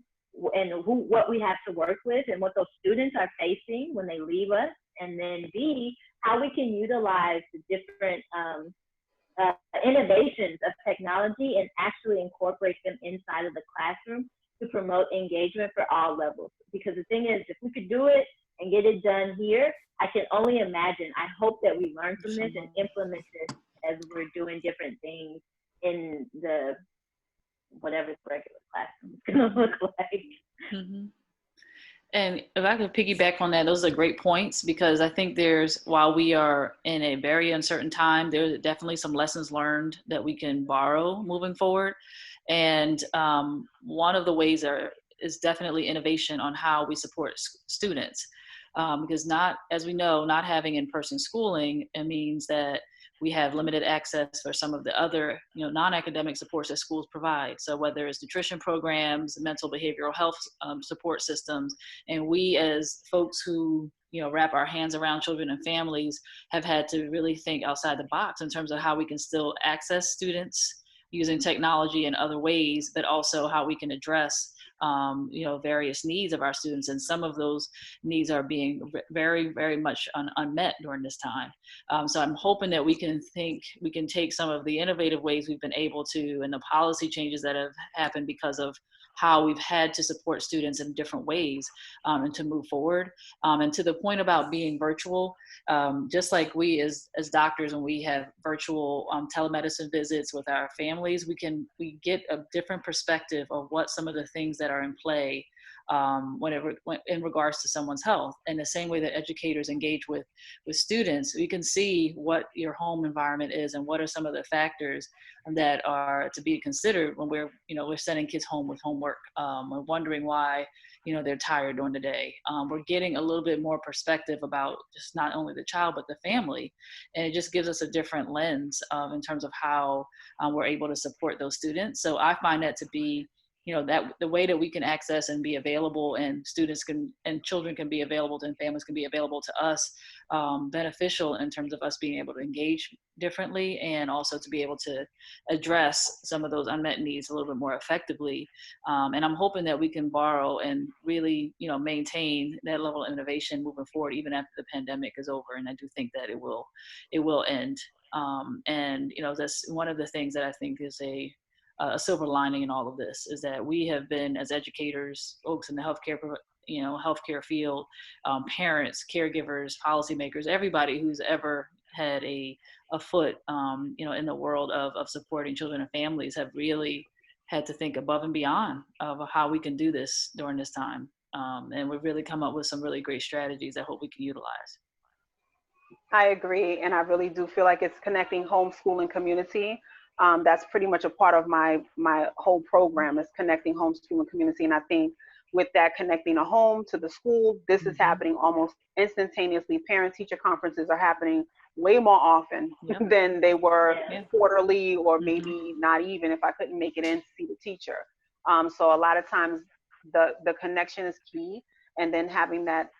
and what we have to work with and what those students are facing when they leave us, and then B, how we can utilize the different innovations of technology and actually incorporate them inside of the classroom to promote engagement for all levels. Because the thing is, if we could do it and get it done here, I can only imagine, I hope that we learn from this and implement this as we're doing different things in the whatever the regular classroom is going to look like. And if I could piggyback on that, those are great points, because I think while we are in a very uncertain time, there are definitely some lessons learned that we can borrow moving forward. And one of the ways is definitely innovation on how we support students. Because as we know, not having in-person schooling, it means that we have limited access for some of the other, non-academic supports that schools provide. So whether it's nutrition programs, mental behavioral health support systems, and we as folks who, wrap our hands around children and families have had to really think outside the box in terms of how we can still access students using technology in other ways, but also how we can address various needs of our students. And some of those needs are being very, very much unmet during this time. So I'm hoping that we can take some of the innovative ways we've been able to, and the policy changes that have happened because of how we've had to support students in different ways, and to move forward. And to the point about being virtual, just like we as doctors, when we have virtual telemedicine visits with our families, we get a different perspective of what some of the things that are in play in regards to someone's health. And the same way that educators engage with students, we can see what your home environment is and what are some of the factors that are to be considered when we're sending kids home with homework. We're wondering why they're tired during the day. We're getting a little bit more perspective about just not only the child but the family, and it just gives us a different lens in terms of how we're able to support those students. So I find that to be that the way that we can access and be available, and students and children can be available to, and families can be available to us, beneficial in terms of us being able to engage differently, and also to be able to address some of those unmet needs a little bit more effectively. And I'm hoping that we can borrow and really, maintain that level of innovation moving forward, even after the pandemic is over. And I do think that it will end. And that's one of the things that I think is a silver lining in all of this, is that we have been, as educators, folks in the healthcare field, parents, caregivers, policymakers, everybody who's ever had a foot, in the world of supporting children and families, have really had to think above and beyond of how we can do this during this time. And we've really come up with some really great strategies that I hope we can utilize. I agree, and I really do feel like it's connecting homeschool and community. That's pretty much a part of my whole program, is connecting homeschool and community. And I think with that, connecting a home to the school, this is happening almost instantaneously. Parent-teacher conferences are happening way more often than they were quarterly, or maybe not even if I couldn't make it in to see the teacher. So a lot of times the connection is key, and then having that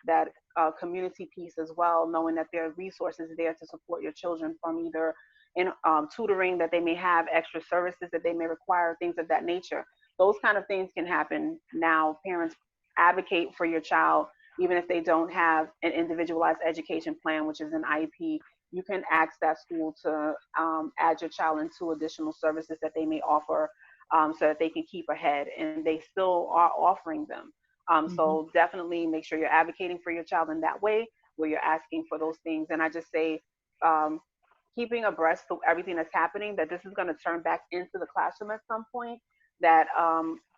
community piece as well, knowing that there are resources there to support your children, from either in tutoring that they may have, extra services that they may require, things of that nature. Those kind of things can happen now. Parents, advocate for your child, even if they don't have an individualized education plan, which is an IEP. You can ask that school to add your child into additional services that they may offer, so that they can keep ahead, and they still are offering them. So definitely make sure you're advocating for your child in that way, where you're asking for those things. And I just say, keeping abreast of everything that's happening, that this is going to turn back into the classroom at some point. That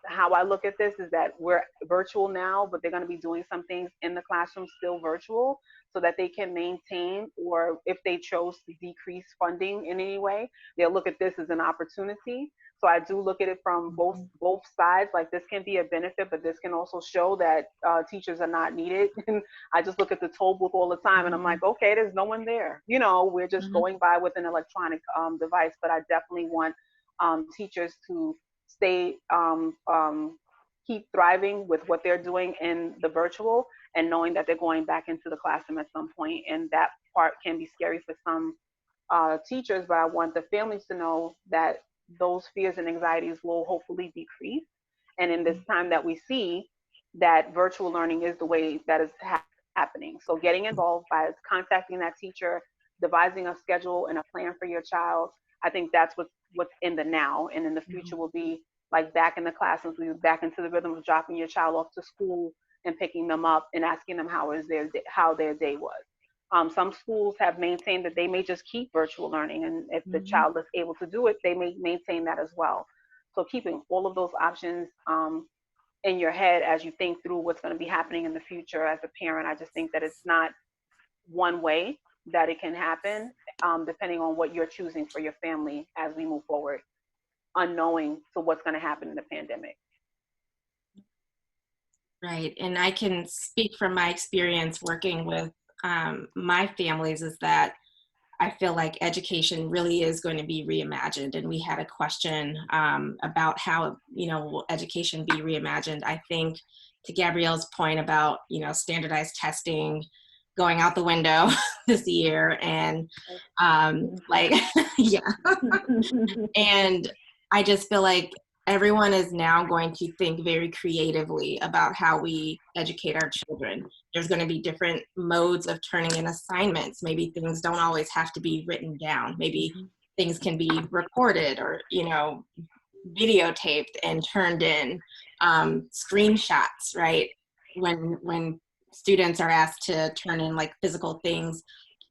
how I look at this is that we're virtual now, but they're going to be doing some things in the classroom still virtual, so that they can maintain, or if they chose to decrease funding in any way, they'll look at this as an opportunity. So I do look at it from both sides. Like, this can be a benefit, but this can also show that teachers are not needed. And I just look at the toll booth all the time, and I'm like, okay, there's no one there. We're just going by with an electronic device. But I definitely want teachers to stay, keep thriving with what they're doing in the virtual, and knowing that they're going back into the classroom at some point. And that part can be scary for some teachers, but I want the families to know that those fears and anxieties will hopefully decrease. And in this time that we see that virtual learning is the way that is happening. So getting involved by contacting that teacher, devising a schedule and a plan for your child, I think that's what's in the now. And in the future will be like back in the classrooms, we back into the rhythm of dropping your child off to school and picking them up and asking them how their day was. Some schools have maintained that they may just keep virtual learning, and if the child is able to do it, they may maintain that as well. So keeping all of those options in your head as you think through what's going to be happening in the future as a parent. I just think that it's not one way that it can happen, depending on what you're choosing for your family as we move forward, unknowing to what's going to happen in the pandemic. Right. And I can speak from my experience working with my families is that I feel like education really is going to be reimagined. And we had a question about how, will education be reimagined? I think to Gabrielle's point about, standardized testing going out the window this year and yeah. And I just feel like everyone is now going to think very creatively about how we educate our children. There's going to be different modes of turning in assignments. Maybe things don't always have to be written down. Maybe things can be recorded or, videotaped and turned in. Screenshots, right? When students are asked to turn in like physical things,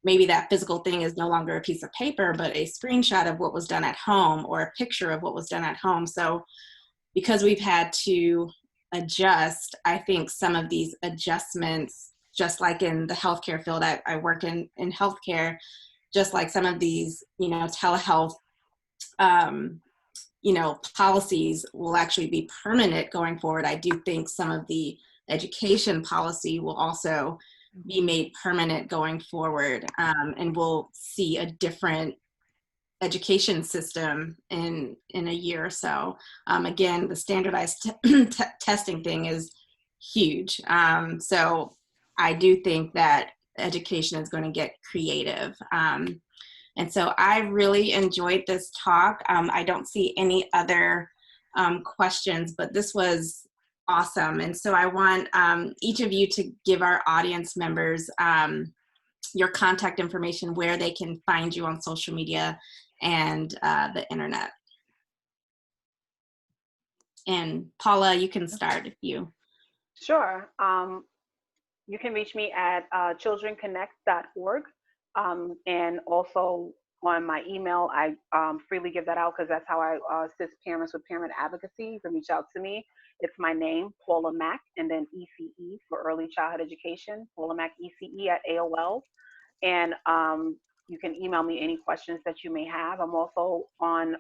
maybe that physical thing is no longer a piece of paper, but a screenshot of what was done at home or a picture of what was done at home. So because we've had to adjust, I think some of these adjustments, just like in the healthcare field, I work in healthcare, just like some of these, telehealth, policies will actually be permanent going forward. I do think some of the education policy will also be made permanent going forward, and we'll see a different education system in a year or so. Again, the standardized testing thing is huge. So I do think that education is going to get creative. And so I really enjoyed this talk. I don't see any other questions, but this was awesome. And so I want each of you to give our audience members your contact information, where they can find you on social media and the internet. And Paula, you can start if you. Sure. You can reach me at childrenconnect.org. And also on my email, I freely give that out because that's how I assist parents with parent advocacy. You can reach out to me. It's my name, Paula Mack, and then ECE for Early Childhood Education, Paula Mack ECE at AOL. And you can email me any questions that you may have. I'm also on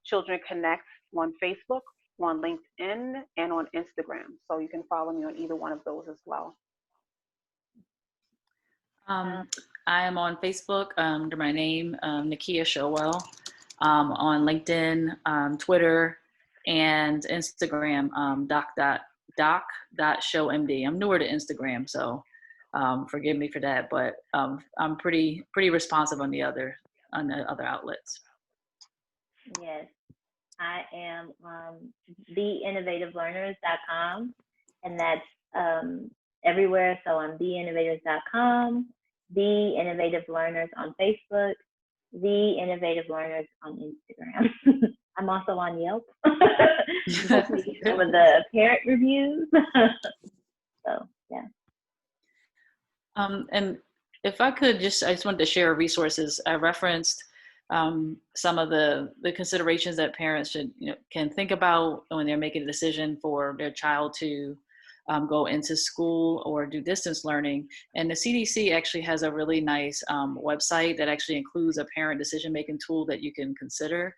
Children Connect on Facebook, on LinkedIn, and on Instagram. So you can follow me on either one of those as well. I am on Facebook under my name, Nakia Showell, on LinkedIn, Twitter, and Instagram, doc.showmd. I'm newer to Instagram, so forgive me for that, but I'm pretty responsive on the other outlets. Yes, I am theinnovativeLearners.com, and that's everywhere. So I'm theinnovators.com, The Innovative Learners on Facebook, The Innovative Learners on Instagram. I'm also on Yelp. Some of the parent reviews. So yeah. And if I could I just wanted to share resources. I referenced some of the considerations that parents should can think about when they're making a decision for their child to go into school or do distance learning. And the CDC actually has a really nice website that actually includes a parent decision-making tool that you can consider.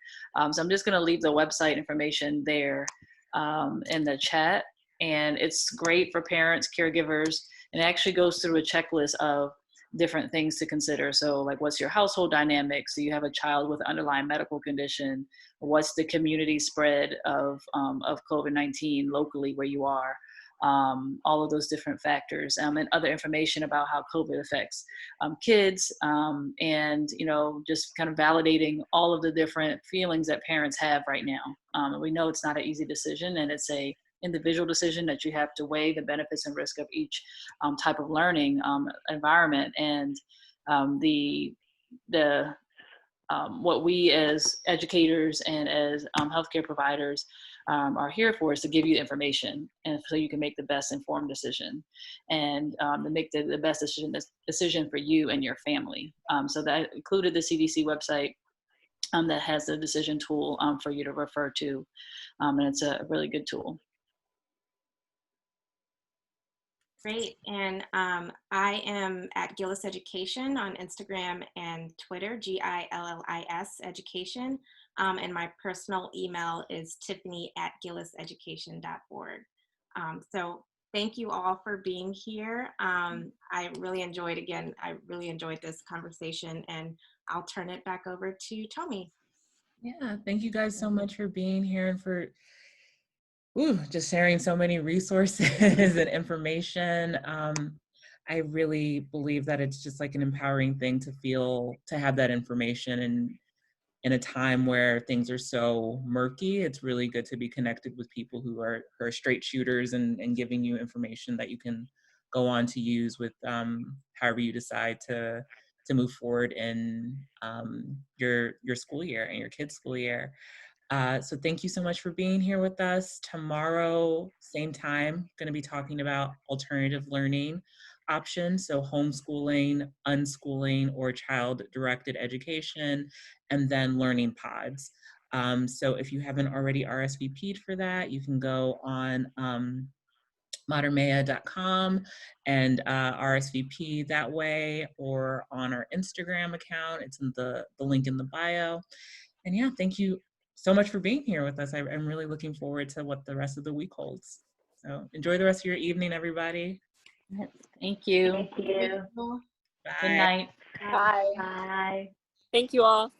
So I'm just going to leave the website information there in the chat. And it's great for parents, caregivers, and it actually goes through a checklist of different things to consider. So like, what's your household dynamics? So you have a child with an underlying medical condition. What's the community spread of COVID-19 locally where you are? All of those different factors, and other information about how COVID affects kids, and just kind of validating all of the different feelings that parents have right now. We know it's not an easy decision, and it's a individual decision that you have to weigh the benefits and risk of each type of learning environment, and what we as educators and as healthcare providers are here for is to give you information, and so you can make the best informed decision, and to make the best decision for you and your family. So that included the CDC website that has the decision tool for you to refer to, and it's a really good tool. Great. And I am at Gillis Education on Instagram and Twitter, Gillis Education. And my personal email is tiffany@gilliseducation.org. So thank you all for being here. I really enjoyed this conversation, and I'll turn it back over to Tommy. Yeah, thank you guys so much for being here and for just sharing so many resources and information. I really believe that it's just like an empowering thing to have that information, and in a time where things are so murky, it's really good to be connected with people who are straight shooters and giving you information that you can go on to use with however you decide to move forward in your school year and your kids' school year. So thank you so much for being here with us. Tomorrow, same time, going to be talking about alternative learning options. So homeschooling, unschooling, or child-directed education, and then learning pods. So if you haven't already RSVP'd for that, you can go on modernmaya.com and RSVP that way, or on our Instagram account. It's in the link in the bio. And yeah, thank you so much for being here with us. I'm really looking forward to what the rest of the week holds. So enjoy the rest of your evening, everybody. Thank you. Thank you. Good night. Bye. Bye. Thank you all.